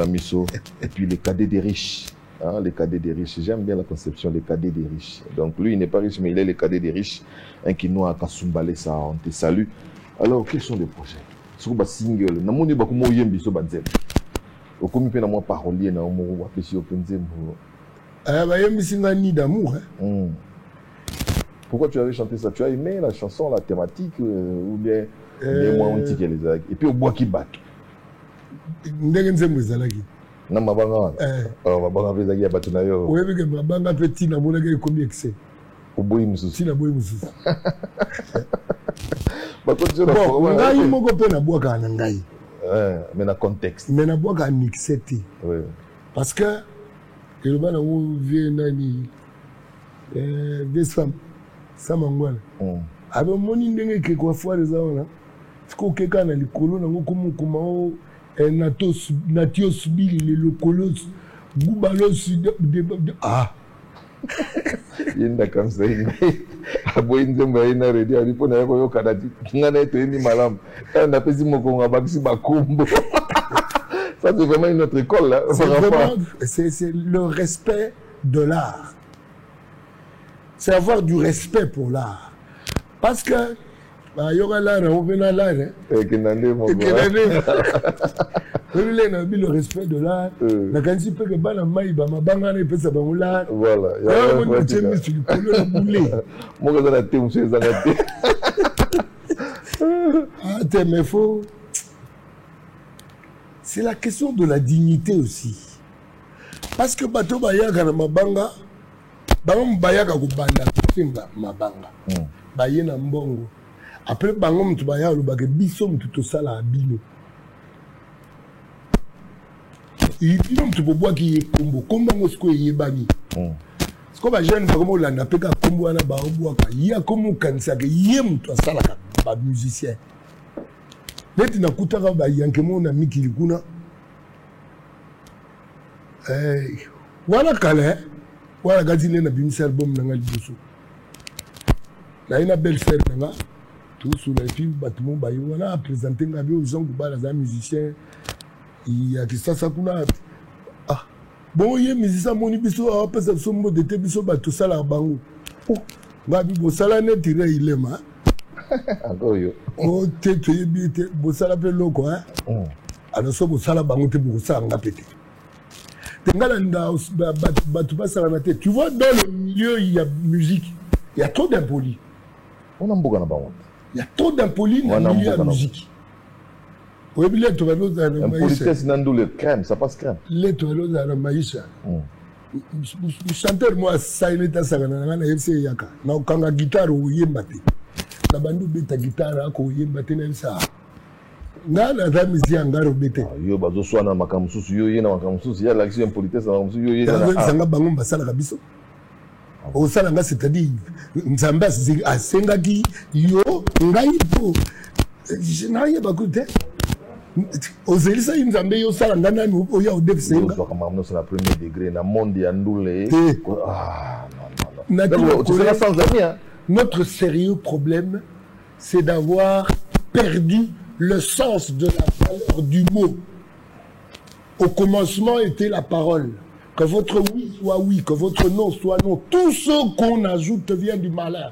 Misso, et puis les cadets des riches. Hein, les cadets des riches. J'aime bien la conception des cadets des riches. Donc lui, il n'est pas riche, mais il est les cadets des riches. Un qui nous a Kasumbalé, ça, on te salue. Alors, quels sont les projets? Sur le single, nous avons dit que nous avons dit que nous avons dit que nous avons parolier, nous avons dit que nous avons dit d'amour. Pourquoi tu avais chanté ça? Tu as aimé la chanson, la thématique, ou bien moi on dit qu'elle est. Et puis au bois qui bat. Ndenge nzembo ezalaki na mabanga wana mabanga peza ki ya bato na yo oyebi ke mabanga pe tina monaka ekomi excès oboyi mosusu tina boyi mosusu bon ngai moko pe nabwaka na ngai mais na contexte mais nabwaka mixe te parce que eloba nango vie nani des femmes samangwana abamoni ndenge ekekwa foire eza wana siko okeka na likolo nango komokoma o Natios Bill, le colos, Goubalos, ah. Il n'a comme ça, il a beau une zone, il n'a rien dit, il a eu Canada, il n'a été ni malam. On a pesé mon conga, baxi bakumbo. Ça, c'est vraiment une autre école, là. C'est le respect de l'art. C'est avoir du respect pour l'art. Parce que, il y aura l'art, on vient l'art. Et qu'il n'en est pas. Le respect de l'art. La quantité peut que bana mai ba mabanga ne pesa ba l'art. Voilà. Il y a un peu de sur le colon boulé. Moi, je vais monsieur Zangati. Ah, mais faut. C'est la question de la dignité aussi. Parce que bato bayaga na mabanga, bango bayaga kubanda kufinga mabanga. Baye na mbongo. Après bango mtu bayaga lubake biso mtu tosala abino. Ibino mtu boboa ki kombo kombo ngosko yebani. Sko ba jeune ba komo landa peka kombo ana ba oboa ka ya komo kanisa ke ye mtu asala ka ba musicien. Neti na kutaka ba yankemo na mikili kuna. Wala kale, wala gazile na bimisa album na ngali boso. Na ina belle sœur nga, tout sous les films bâtiment ba yo na présenter ngabi aux gens kubala za musicien. Il y a qui ça kuna. Ah. Bon ye musicien moni biso a pesa so mo de te biso ba tout ça la bango. Ngabi bo sala ne tire ilema. Encore yo. Oh te te bo sala pe loko hein. Alors so bo sala bango te bo sala nga pété. Tu vois, dans le milieu, il y a musique. Il y a trop d'impolis. On a beaucoup d'impolis. Il y a trop d'impolis dans le milieu de la musique. Impolitesse, c'est le crème, ça passe crème. Le chanteur, moi, ça il est à ça. Na kanga guitare ou yembate. Na bandu beta guitare ko yembate na ça. Na za mizi angaro bete. Yo bazo swana makamususu yo yena makamususu ya l'action impolitesse na makamususu yo yena. Na zanga bango basala kabiso. O sala nga c'est-à-dire nzamba asenga ki yo ngai po. Je n'ai pas écouté. Ozelisa nzambe yo sala ngana ni o ya o defsenga. Yo kama mno na premier degré na monde ya ndule. Ah non. Notre sérieux problème c'est d'avoir perdu le sens de la valeur du mot. Au commencement était la parole. Que votre oui soit oui, que votre non soit non. Tout ce qu'on ajoute vient du malin.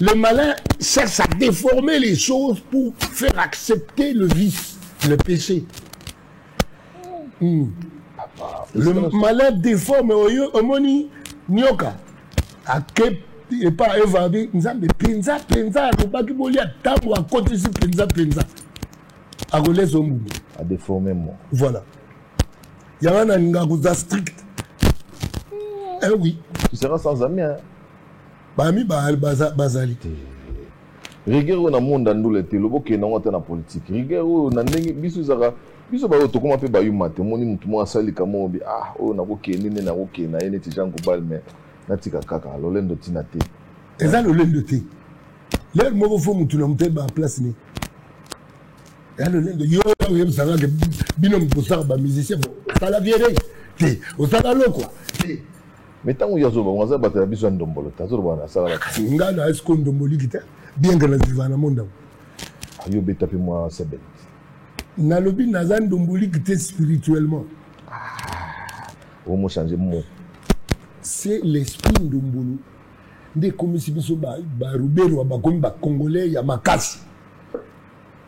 Le malin cherche à déformer les choses pour faire accepter le vice, le péché. Le malin déforme omoni nyoka. Et pas évadé, nzambe penza lobaki bolia tango a côté si penza a relais au monde a déformé moi. Voilà. Il y a un ngakuza strict. Eh oui. Tu seras sans amis hein. Bami bazali. Rigueur na monde ndule te loboke na ngata na politique. Rigueur na ndenge biso zaka biso ba to comment pe ba yuma te moni mutu mo asali kamo bi o na ko kenene na ko kena ene ti Jean Koubal mais natika kaka lolendo tina te. Eza lolendo te. L'air mo fo mutu na mute ba place ni. Ya lolendo yo yem sanga ke bino mposaka ba musicien bon. Ça la vieille te. O sala lo quoi. Mais tant que vous avez battu biso ndombolo tazo bana sala ngana est-ce qu'on ndomboli kita bien que na vivana monda. Yo beta pe moi sebe. Na lobi naza ndomboli kita spirituellement. On m'a changé mot. C'est l'esprit ndombolo. Nde comme si biso ba rubero ba komi ba congolais ya makasi.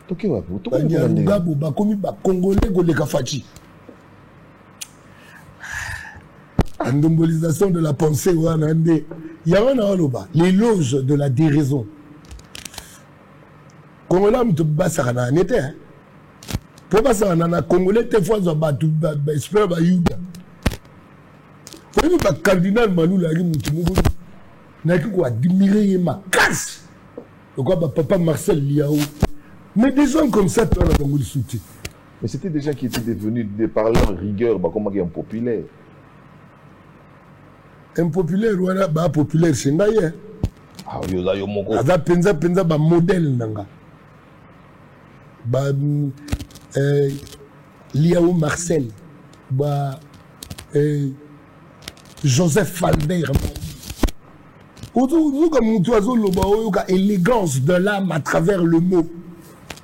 Toki wapi? Toki ngabo ba komi ba congolais goleka fachi. L'endembolisation de la pensée, il y a un aloba, l'éloge de la déraison. Congolais, tu vas ça na nete. Pour pas ça na Congolais, te fois ba tu ba espère ba yuda. Faut pas cardinal Manu la mutu mubu. Na ki ko admirer ma casse. Pourquoi ba papa Marcel Liao. Mais des gens comme ça tu as dans le soutien. Mais c'était des gens qui étaient devenus des parleurs rigueur, bah comment ils sont populaires. Impopulaire voilà ba populaire c'est ngaye yoza yo moko aza penza ba modèle nanga ba Liao Marcel ba Joseph Falder autour comme mutu azo loba oyo ka élégance de l'âme à travers le mot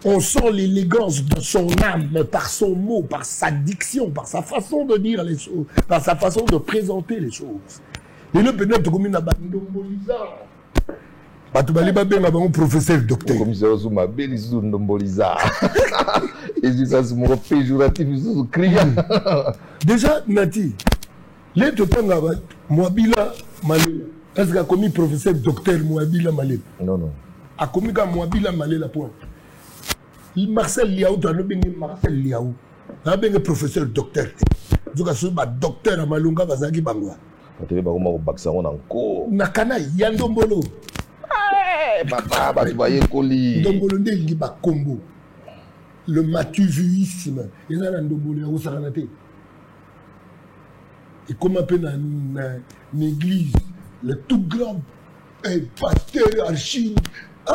On sent l'élégance de son âme, mais par son mot, par sa diction, par sa façon de dire les choses, par sa façon de présenter les choses. Et le peut-être comme une abandombolisa. Tu vas aller un professeur docteur. Commissaire Zuma, belle ndombolisa. Et je suis mon péjoratif, je suis criant. Déjà, Nati, les tout le temps, Mouabila Malé. Est-ce qu'il a commis professeur docteur Mouabila Malé? Non, non. A commis Mouabila Malé la point. Marcel Liaou, tu as nommé Marcel Liaou. Tu as nommé professeur docteur. Tu as nommé docteur à Malunga Bazagi Bangwa. Tu as nommé Baksaron encore. Nakana Yandombolo. Papa, tu vas y coller. Ndombolo Ndengi Bakombo. Le matuvuisme. Et là, Ndombolo Yao Saranate. Et comme un peu dans l'église, le tout grand pasteur archive. Tu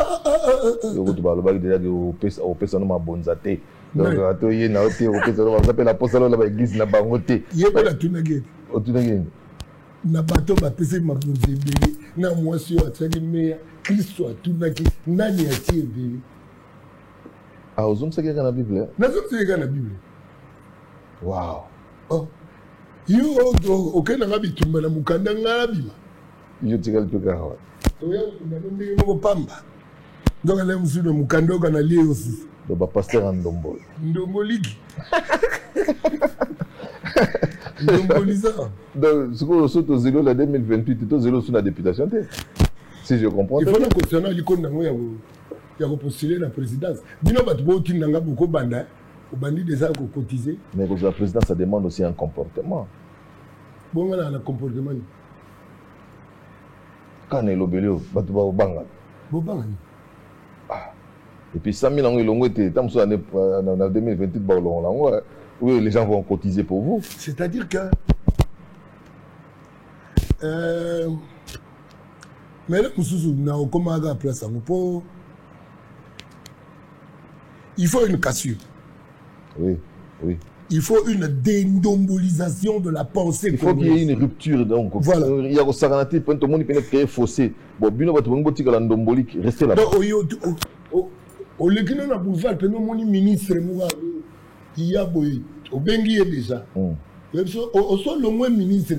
vas le déjà au personne ma bonzate. Donc, tu es au personne, on s'appelle l'apostole de l'église na bangote. Il y a pas la tunagé. Au tunagé. Na bateau ma pese ma bonzébé. Na moi sur atsaki meya. Christ soit tunaki. Nani a tiré bébé. Ah, aux hommes, c'est qu'il y a dans la Bible. Na zone c'est qu'il y a dans la Bible. Wow. Oh. Yo, ok, na ngabi tumba na mukanda ngabima. Yo tika le tuka hawa. Oya, na ndenge mo pamba. Donc là, monsieur le mukando kana lié aussi. Le pasteur en Ndombolo. Ndomboliki. Ndombolisa. Donc, ce qu'on saute au zéro la 2028, au zéro sur la députation. Si je comprends. Il faut que concernant l'icône nango ya postuler la présidence. Bino batu bo tinanga boko banda. Au bandit déjà cotisé. Mais pour la présidence, ça demande aussi un comportement. Bon, on a un comportement. Quand on est l'obélio, batu ba banga. Bon, banga. Et puis 100 000 ans, en 2028, oui, les gens vont cotiser pour vous. C'est-à-dire que... mais là, il faut une cassure. Oui, oui. Il faut une déndombolisation de la pensée. Il faut qu'il y ait une rupture. Donc, voilà. Il y a un saranatif, tout le monde peut créer fossé. Bon, bien, on va trouver un ndombolique, restez là. Au lieu de nous boulevard, nous ministre, il y a boy, au Bengi déjà. Au sol, le moins ministre,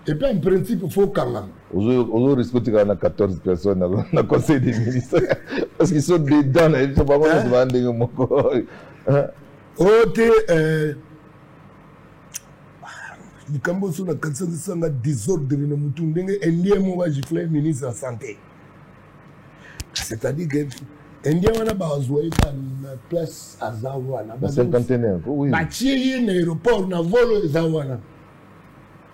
et puis en principe, il faut quand même. On respecte 14 personnes dans le conseil des ministres. Parce qu'ils sont dedans, ils ne sont pas vraiment des du Cambo sur la question de désordre de Moutoundenge, et il y a un ministre de la Santé. C'est-à-dire que Indien wana bazoué na place à Zawana. Na cinquantenaire, oui. Bâtir un aéroport na volo Zawana.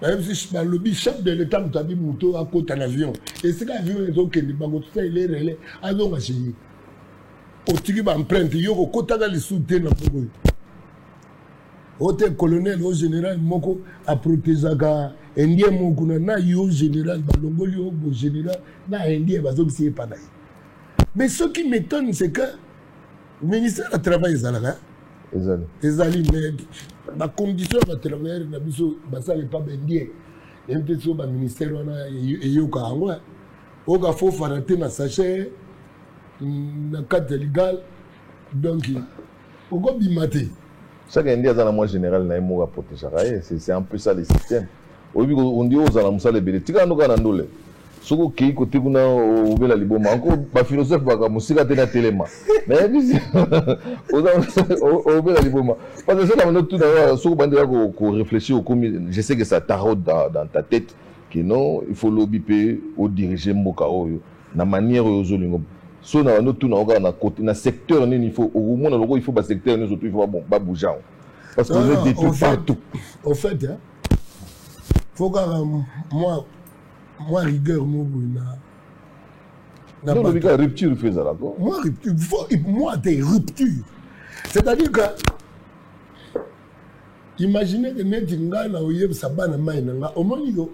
Même si le lobby chef de l'État nous a dit moto à côté d'un avion. Et c'est l'avion ils ont que les bangots tout ça il est relais. Avion a chéri. Au tigi ba empreinte yo ko kota ga le soutien na pogo. Hôtel colonel au général moko a protéger ga Indien moko na yo général balongoli au général na Indien bazo si pas d'ailleurs. Mais ce qui m'étonne, c'est que le ministère du Travail est là. Ezali, mais la condition de travailler, ça n'est pas bien. Il y a un ministère qui est là. Il faut faire un sachet, un cadre légal. Donc, il faut bimater. Chaque Indien a la général na emo protéger. C'est un peu ça le système. On dit aux alamoussa les bébés. Tu as un soko kei côté kuna obela liboma encore ba philosophe ba musika tena telema mais bisi obela liboma parce que ça dans tout d'ailleurs soko bandela ko réfléchir au comme je sais que ça taraude dans ta tête que non il faut l'obiper au diriger mboka oyo na manière oyo zolingo so na no tout na côté na secteur ni il faut au moins il faut ba secteur ni surtout il faut bon ba bouger parce que vous êtes détruit partout au fait hein faut que moi rigueur non le rupture fait ça là moi des ruptures c'est-à-dire que imaginez que net nga na oyeb sabana mai nga omoni yo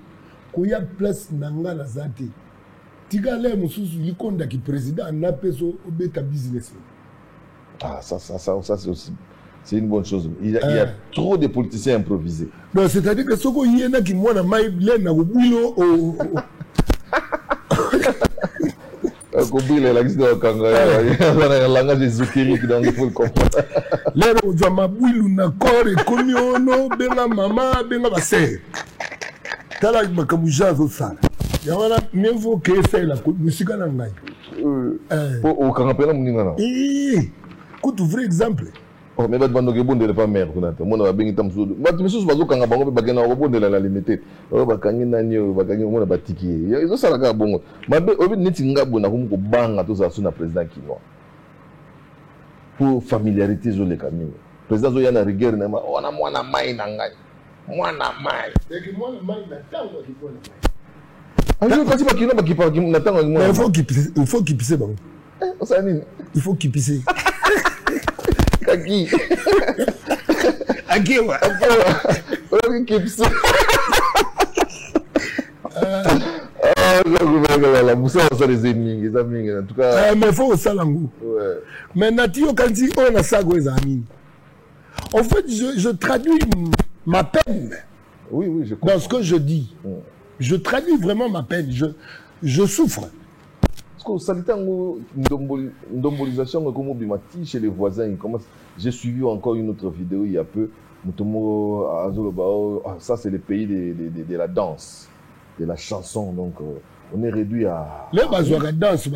koya place nanga na zati tika le mususu likonda ki président na peso obeta business ah ça c'est aussi c'est une bonne chose. Il y a trop de politiciens improvisés. Non, c'est-à-dire que ce qu'il y a qui moi na mai na builo compris les langues de Kanga. Un langage ésotérique, donc il faut le comprendre. Là, on a ma bouille, on a corps, et comme on a benga maman, benga basse. Tala makamouja zo sala. Yawala nevo ke fait la musique na ngai. Au Kanga Mouningana. Écoute, vrai exemple. Oh, mais bando ke bonde pas mère kunata. Mona ba bengi tam sudu. Ba misus bazo Kanga bango ba gena ko bonde la limité. O ba kangi nani ba kangi mona ba tiki. Yo sala ka bongo. Ba obi neti ngabo na ko banga to za suna président Kinois. Pour familiarité zo le kamini. Président zo yana rigueur na ma ona mwana mai na ngai. Mwana mai. Et que mwana mai na tango ki mwana mai. Un jour quand tu vas Kinois ba ki pa na tango mwana. Il faut qu'il pisse bon. Ça nini? Il faut qu'il pisse. Kaki. Akewa. Akewa. Qui pisse. La moussa ça les ennemis, les amis en tout cas. Mais faut ça lango. Ouais. Mais natio quand dit on a ça les amis. En fait, je traduis ma peine. Oui, oui, je comprends. Dans ce que je dis. Je traduis vraiment ma peine. Je souffre. Parce que ça une ndombolisation comme Bimati chez les voisins. J'ai suivi encore une autre vidéo il y a peu. Ça c'est le pays de la danse, de la chanson. Donc on est réduit à. Les bazois danse,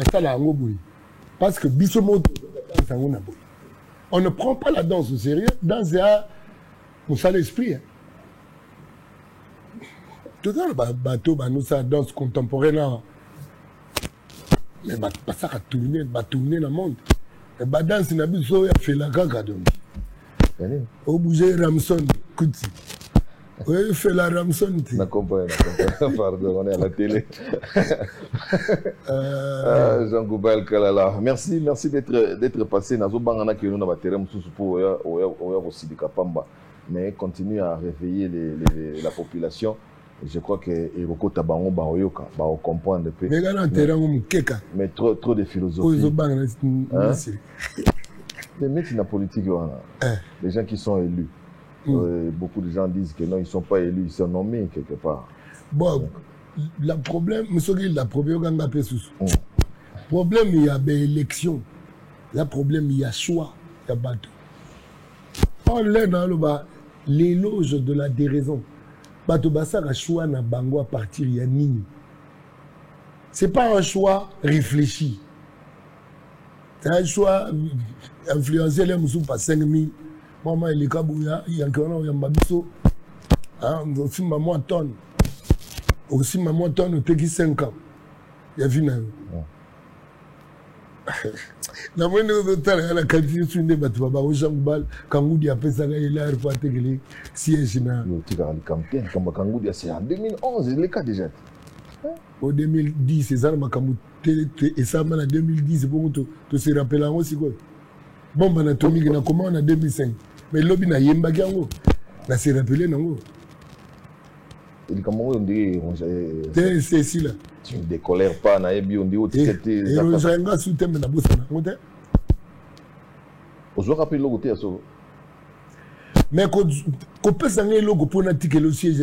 parce que on ne prend pas la danse au sérieux. Danse on sait l'esprit. Tout ça, bateau, nous ça danse contemporaine. Mais ça va tourner dans le monde. Et danse n'a plus so fait la gaga donc. Au bouger Ramson, Kuti. Oui, fait la Ramson. Na comprends, pardon, on est à la télé. Jean Goubal Kalala. Merci d'être passé. Nazo bangana que nous na terrain sous pour aussi de Kapamba. Mais continue à réveiller la population. Je crois que Iroko Tabango Baoyoka va comprendre. Mais trop de philosophie. Les mecs dans la politique, les gens qui sont élus. Beaucoup de gens disent que non, ils ne sont pas élus, ils sont nommés quelque part. Bon, le problème, il y a des élections. Le problème, il y a choix. Il y a bateau. On est dans l'éloge de la déraison. Bato basara choix na bango à partir ya nini. C'est pas un choix réfléchi. C'est un choix influencé les moussou par 5000. Maman il est kabouya, il y a encore un mabiso. Ah, aussi maman tonne. Aussi maman tonne au teki 5 ans. Il y a vu na. La moindre de temps, la qualité sur les bateaux, au Jambal, Kangoudi a fait ça, il a reparti siège. C'est en 2011, le cas déjà. Au 2010, c'est ça, et ça, en 2010, c'est pour te se rappeler aussi. Bombe anatomique, on a comment en 2005. Mais l'objet n'a pas de on se rappelé, non. C'est ici là. Tu ne décolères pas, on dit au ticket. Et on a sous thème de la bosse. On se rappelle le côté à ça. Mais quand on peut s'en aller logo pour n'attiquer le siège,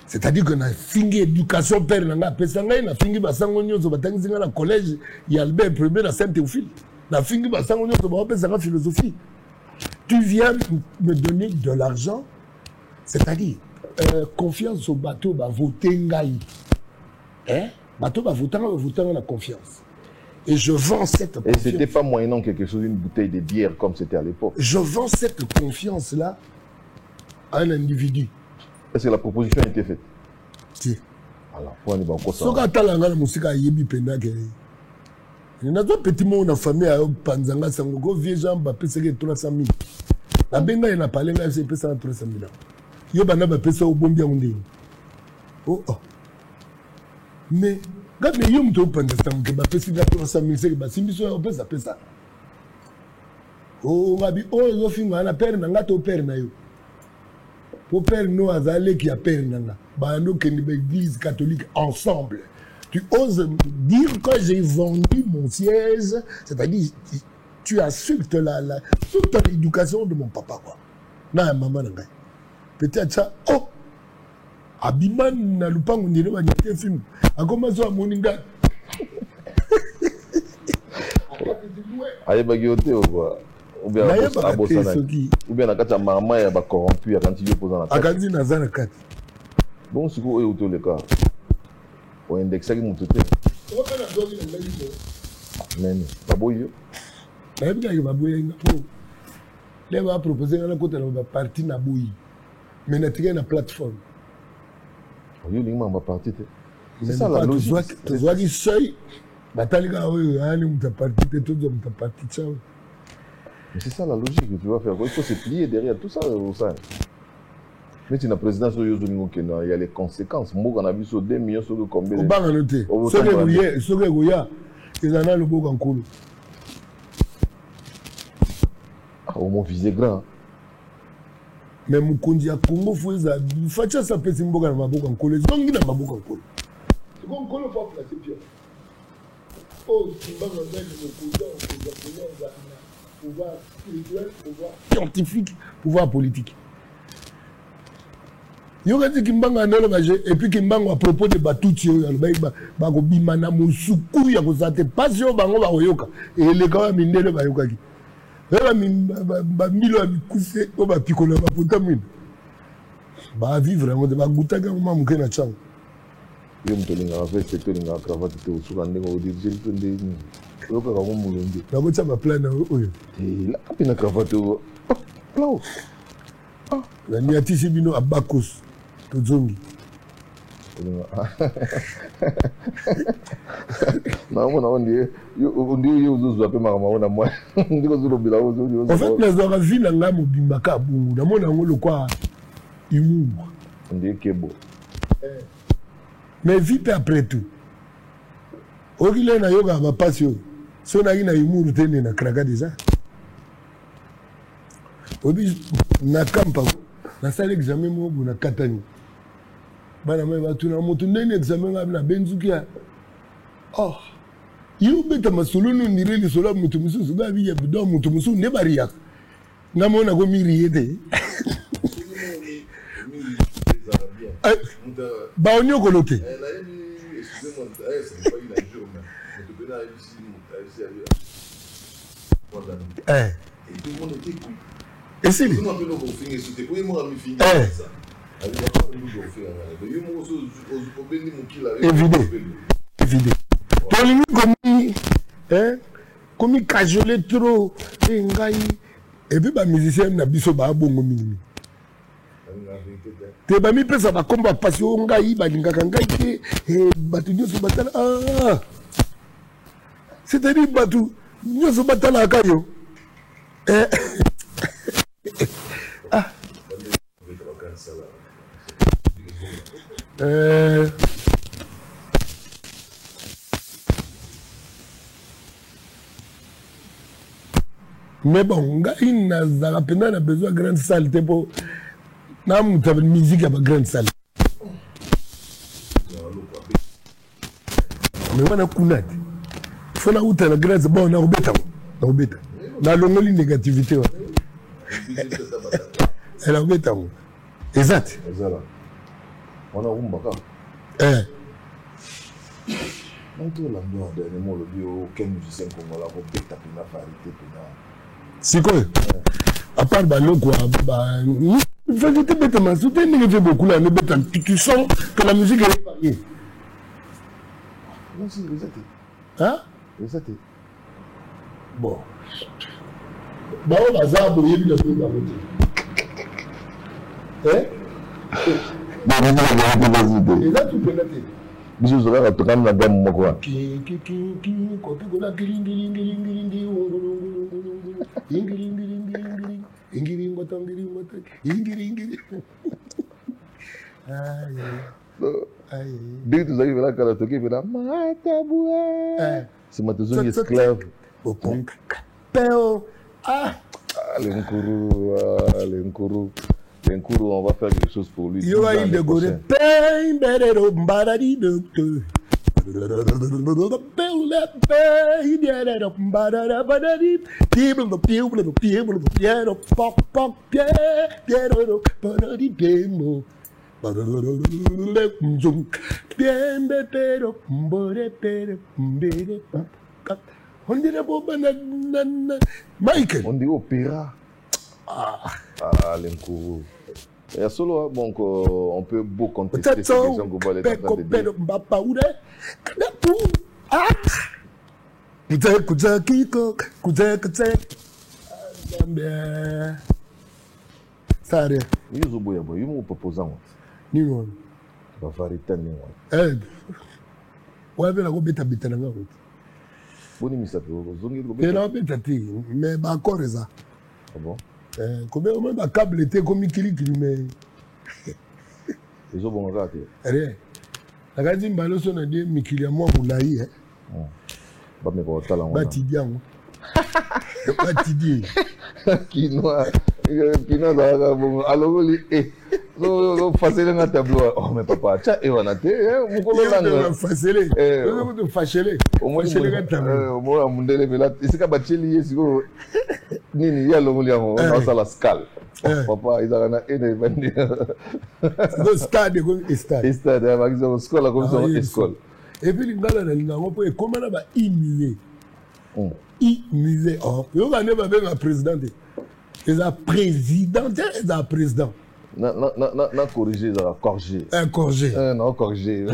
c'est-à-dire qu'on a fini éducation père nanga pesanga na fingi basango nyozo batangizinga na collège ya Albert Premier na Saint-Théophile na fingi basango nyozo ba pesanga philosophie. Tu viens me donner de l'argent, c'est-à-dire confiance au bateau va voter ngai. Hein? Bateau va voter la confiance. Et je vends cette confiance. Et c'était pas moyennant quelque chose, une bouteille de bière comme c'était à l'époque. Je vends cette confiance-là à un individu. Est-ce que la proposition a été faite? Si. Alors, pour aller encore ça. Ce que tu as la musique à Yebi Penake. Il y a un petit mot dans la famille à Panzanga Sangogo, vieux gens, Bappé, c'est 300 000. La Benga, il n'a pas l'air, c'est 300 000. Il y a un peu ça au bon bien. Oh, oh. Mais, quand les gens ont open the stomach, Bappé, c'est 300 000, c'est que Simbiso, on peut s'appeler ça. Oh, on va dire, oh, on a un père, on a un père, pour père nous azalé qui a père nana bah nous que l'église catholique ensemble tu oses dire que j'ai vendu mon siège, c'est-à-dire tu insultes toute l'éducation de mon papa quoi na maman nana peut-être ça oh Abiman na lupango ndire ba nyate film. Akoma zo amoninga. Aye bagiote ou quoi? Ou bien ou bien na kata mama ya ba corrompu ya quand il opposant na. Akanzi na zana kat. Bon siko e auto le cas. O indexa ki mutote. O kana dogi na ngali. Nene, baboyo. Na yebika ke baboyo ngapo. Les va proposer un côté de la partie na boui. Mais na tige na plateforme. Yo lingma ma partie. C'est ça la logique. Tu vois qui seuil. Bataliga oui, ali muta partie te tout muta partie ça. Mais c'est ça la logique que tu vas faire. Il faut se plier derrière tout ça au sein. Mais tu n'as président sur Yozo Lingo Kena, il y a les conséquences. Moi on a vu sur 2 millions sur combien. On va noter. Ce que Goya, ils en ont le beau en cours. Au moins visé grand. Mais Mukundi a Congo Foueza, Facha sa pesi mboka na maboka nkolo, zongi na maboka nkolo. C'est comme nkolo pas placer bien. Oh, Simba Mandela le pouvoir spirituel, pouvoir scientifique, pouvoir politique. Yoga dit Kimbanga ndolo baje et puis Kimbanga à propos de Batuti ba ko bimana musuku ya ko zate passion bango ba yoka et les gars mindele ba yoka ki. Ba milo a bikuse o ba pikola ba putamine ba vivre ngo de ba gutaka ma mukena chang yo mtolinga va faire secteur linga cravate te usuka ndenge o dirige le ndenge yo ka ko mulonde na bocha ba plan oyo la kapina cravate o plan la niatisi bino abakos to zongi na mona on dit yo zo pe mama ona moi ndiko zo bila o zo en fait les aura vu na nga mobimba ka bungu na mona ngo le quoi humour ndé kebo mais vite après tout okile na yoga ba passion so na ina humour tene na kraka déjà obi na kampa na salle examen mo na katani bana mai batu na moto ndeni examen na benzukia oh yo beta masulunu ndire li sola mutu musu ga biye bido mutu musu ne bariya na mona go miriete ba onyo kolote et c'est lui évidé tolingi komi cajole trop ngai et puis ba musicien na biso ba bongo mingi te ba mi pesa ba komba passion ngai ba lingaka ngai te batu nyoso batala c'est-à-dire batu nyoso batala kayo mais bon, il n'a pas besoin de grande salle pour la musique à grande salle. Mais on a kunat. Il faut la la grande bon, on a obéta. On a l'ongoli négativité. Elle a obéta. Exact. On a Rumbaka. On peut la voir dernièrement le bio aucun musicien comme la obéta pour la variété pour la. C'est quoi? À part Balo, quoi, il faut que tu te mettes soutenir beaucoup là, tu sens que la musique est variée. Non, c'est exact. Hein? Exact. Bon. Bah, on va ça, il y a eu le truc à côté. Hein? Et là, tu peux noter. Bisous, ça va te rendre la gamme, quoi. Dès que tu arrives là, quand tu es là, c'est ma deuxième esclave. L'encourou. L'encourou, on va faire quelque chose pour lui. You are in the good pain, better body doctor. On dirait Michael. On dit opéra. Ah, l'encourou. Et solo, donc, on peut beaucoup contester ce que Jean Gobal est en train de dire. Ça arrive. Il y a un proposant. Ni-non. Va faire éteindre. Ouais, mais la robe est habitée dans la route. Boni misato, et là, mais encore ça. Ah bon? Combien on a câble était comme mais. Ils ont bon raté. Rien. La gardine baloso na dit mikili moi moulaï hein. Ba me ko tala ba tidian. Ba tidi. Kinoa da bon alors li so facile na tableau. Oh mais papa, cha e wana te mu ko langa. Facile. On facile. Au moins au moins mundele bela isika bacheli yesiko nini ya longo liango on la scale. Papa izana ene bandi. Le stade est stade avec une école comme ça école. Et puis l'ingala na lingango po comment na ba immuler. Immuler. Oh, yo ba ne ba be ma présidente. Et la présidente et la président. Na corriger, ça corriger. Corriger. Non, corriger.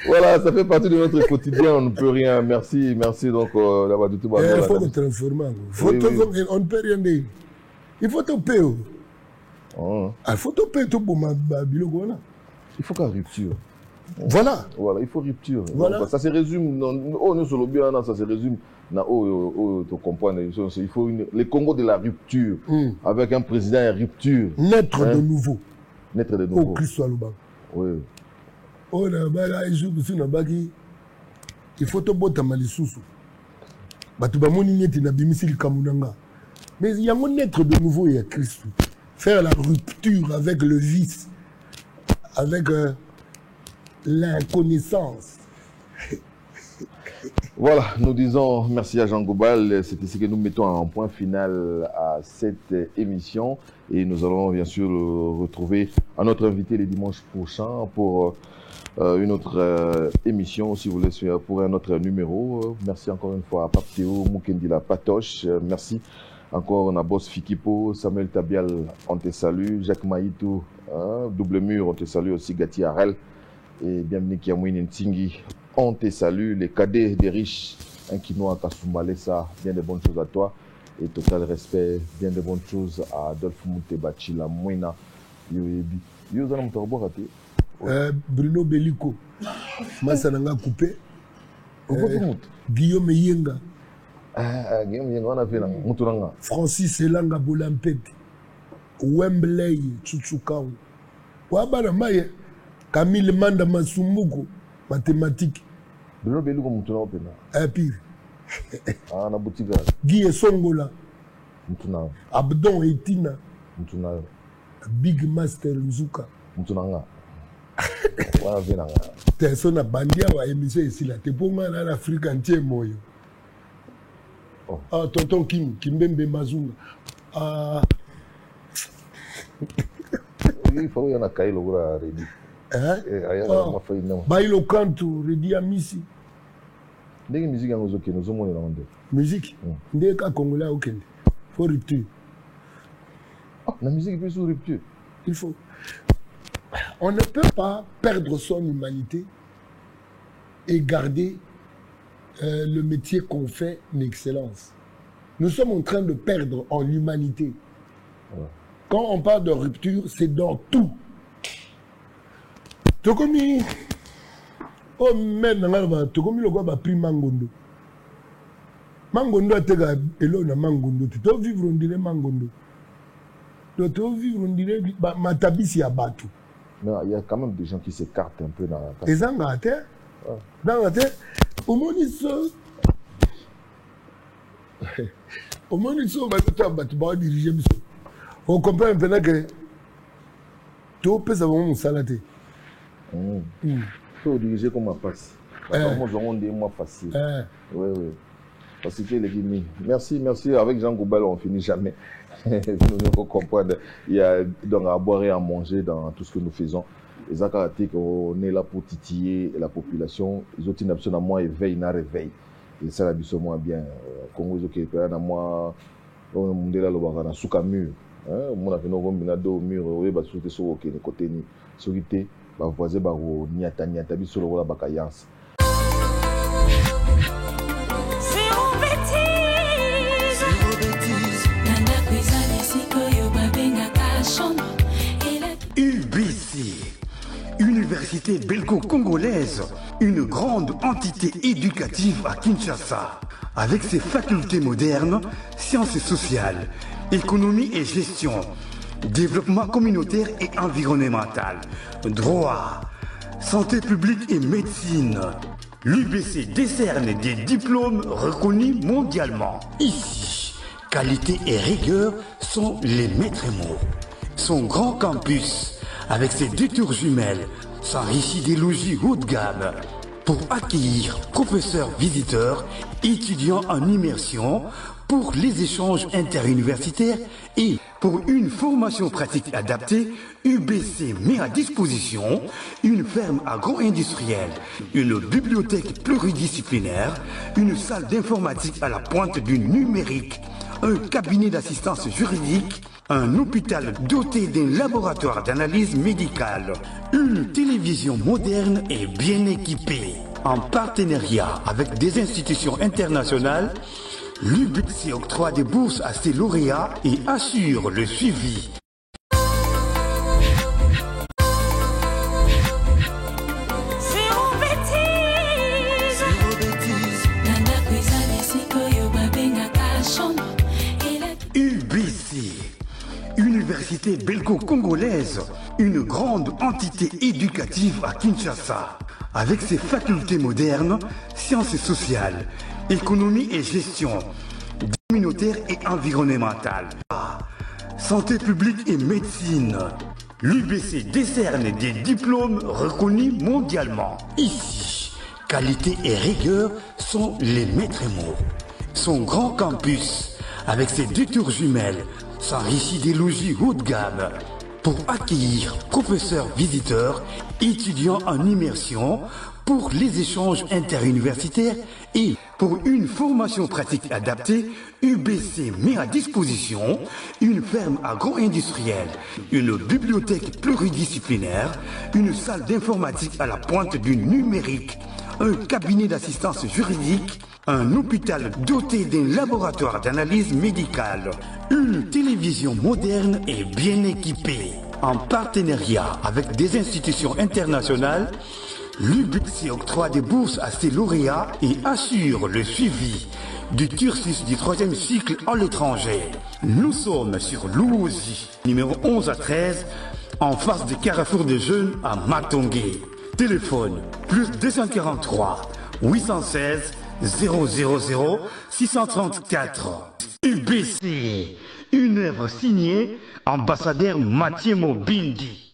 Voilà, ça fait partie de notre quotidien, on ne peut rien. Merci donc d'avoir du tout. Il faut le transformer. On ne peut rien dire. Il faut te payer. Il faut te payer tout pour ma bilo. Il faut qu'une rupture. Voilà, il faut rupture. Voilà. Donc, ça se résume, nous sur le bien, ça se résume. Tu comprends, il faut le Congo de la rupture, avec un président en rupture. Naître de nouveau. Naître de nouveau. Au Christ soit le bas. Oui. Oh là, il faut te botter malisusu. Tu vas mais il y a un naître de nouveau, il y a Christ. Faire la rupture avec le vice, avec l'inconnaissance. Voilà, nous disons merci à Jean Gobal. C'est ici que nous mettons un point final à cette émission. Et nous allons bien sûr le retrouver à notre invité les dimanches prochains pour une autre émission, si vous voulez, pour un autre numéro. Merci encore une fois à Papteo, Mukendila Patoche. Merci encore à Boss Fikipo, Samuel Tabial, on te salue. Jacques Maïtou, Double Mur, on te salue aussi. Gati Arel. Et bienvenue Kiamouine Ntingi. On te salue, les cadets des riches, un Kinoa Kasumbalesa, bien de bonnes choses à toi. Et total respect, bien de bonnes choses à Adolphe Moutebachi, la Mouina, Yoyebi. Yozana Moutarbo raté. Bruno Bellico, Massananga Coupé, Guillaume Yenga. Guillaume Yenga, on a fait là, Moutouranga. Francis Elanga Bolampeti, Wembley, Tchouchoukao. Wabana Maye, Camille Manda Masumbuko. Mathématiques. Bruno Bellico Moutouranga Pena. Pire. Na boutique. Guy Songola. Moutouranga. Abdon Etina. Moutouranga. Big Master Nzuka. Moutouranga. Wana venanga. Personne bandia wa émission ici là. T'es pour moi dans l'Afrique entière moyo. Tonton Kimbembe Mazunga. Il faut y en a Kailo Gura Redi. Bailo Kantu, Redi Amisi. Dès que musique en Ozoké, nous sommes en Onde. Musique. Dès que Congolais au Kenya. Faut rupture. La musique peut sous rupture. Il faut. On ne peut pas perdre son humanité et garder le métier qu'on fait en excellence. Nous sommes en train de perdre en humanité. Quand on parle de rupture, c'est dans tout. Tokomi, oh maintenant, Tokomi le gars a pris Mangondo. Mangondo a été là, Mangondo. Tu dois vivre, on dirait Mangondo. Tu dois vivre, on dirait Matabisi à Batou. Mais il y a quand même des gens qui s'écartent un peu dans la terre. Les gens dans la terre. Dans la terre. Au monde, ils sont. Au monde, ils sont. Tu vas diriger. On comprend maintenant que. Tu peux savoir mon salaté. Il faut diriger comme un passe. Parce que moi, j'aurai des mois faciles. Oui. Parce que les Guinées. Merci. Avec Jean Goubal, on finit jamais. Nous faut comprendre. Il y a donc à boire et à manger dans tout ce que nous faisons. Les Akaratik, on est là pour titiller la population. Les autres, ils ont moins éveil, ils réveil. Et ça, la biso moins bien. Congo, ils ont qui est moi, on est là, le dans sous mur. On a fait nos combinado mur, oui, bah sur sur le côté ni sécurité, bah voisin bah niata biso le la bakayance. UBC, Université belgo-congolaise, une grande entité éducative à Kinshasa, avec ses facultés modernes, sciences sociales, économie et gestion, développement communautaire et environnemental, droit, santé publique et médecine. L'UBC décerne des diplômes reconnus mondialement. Ici, qualité et rigueur sont les maîtres mots. Son grand campus, avec ses 2 tours jumelles, s'enrichit des logis haut de gamme pour accueillir professeurs visiteurs, étudiants en immersion, pour les échanges interuniversitaires et pour une formation pratique adaptée. UBC met à disposition une ferme agro-industrielle, une bibliothèque pluridisciplinaire, une salle d'informatique à la pointe du numérique, un cabinet d'assistance juridique, un hôpital doté d'un laboratoire d'analyse médicale, une télévision moderne et bien équipée. En partenariat avec des institutions internationales, l'UBC octroie des bourses à ses lauréats et assure le suivi. UBC, Université belgo-congolaise, une grande entité éducative à Kinshasa, avec ses facultés modernes, sciences sociales, économie et gestion, communautaire et environnementale, santé publique et médecine. L'UBC décerne des diplômes reconnus mondialement. Ici, qualité et rigueur sont les maîtres mots. Son grand campus, avec ses 2 tours jumelles, s'enrichit des logis haut de gamme pour accueillir professeurs visiteurs, étudiants en immersion, pour les échanges interuniversitaires et pour une formation pratique adaptée. UBC met à disposition une ferme agro-industrielle, une bibliothèque pluridisciplinaire, une salle d'informatique à la pointe du numérique, un cabinet d'assistance juridique, un hôpital doté d'un laboratoire d'analyse médicale, une télévision moderne et bien équipée. En partenariat avec des institutions internationales, l'UBC octroie des bourses à ses lauréats et assure le suivi du cursus du 3e cycle à l'étranger. Nous sommes sur Lououzi, numéro 11 à 13, en face du carrefour des jeunes à Matongé. Téléphone plus 243 816 000 634. UBC, une œuvre signée ambassadeur Mathieu Mobindi.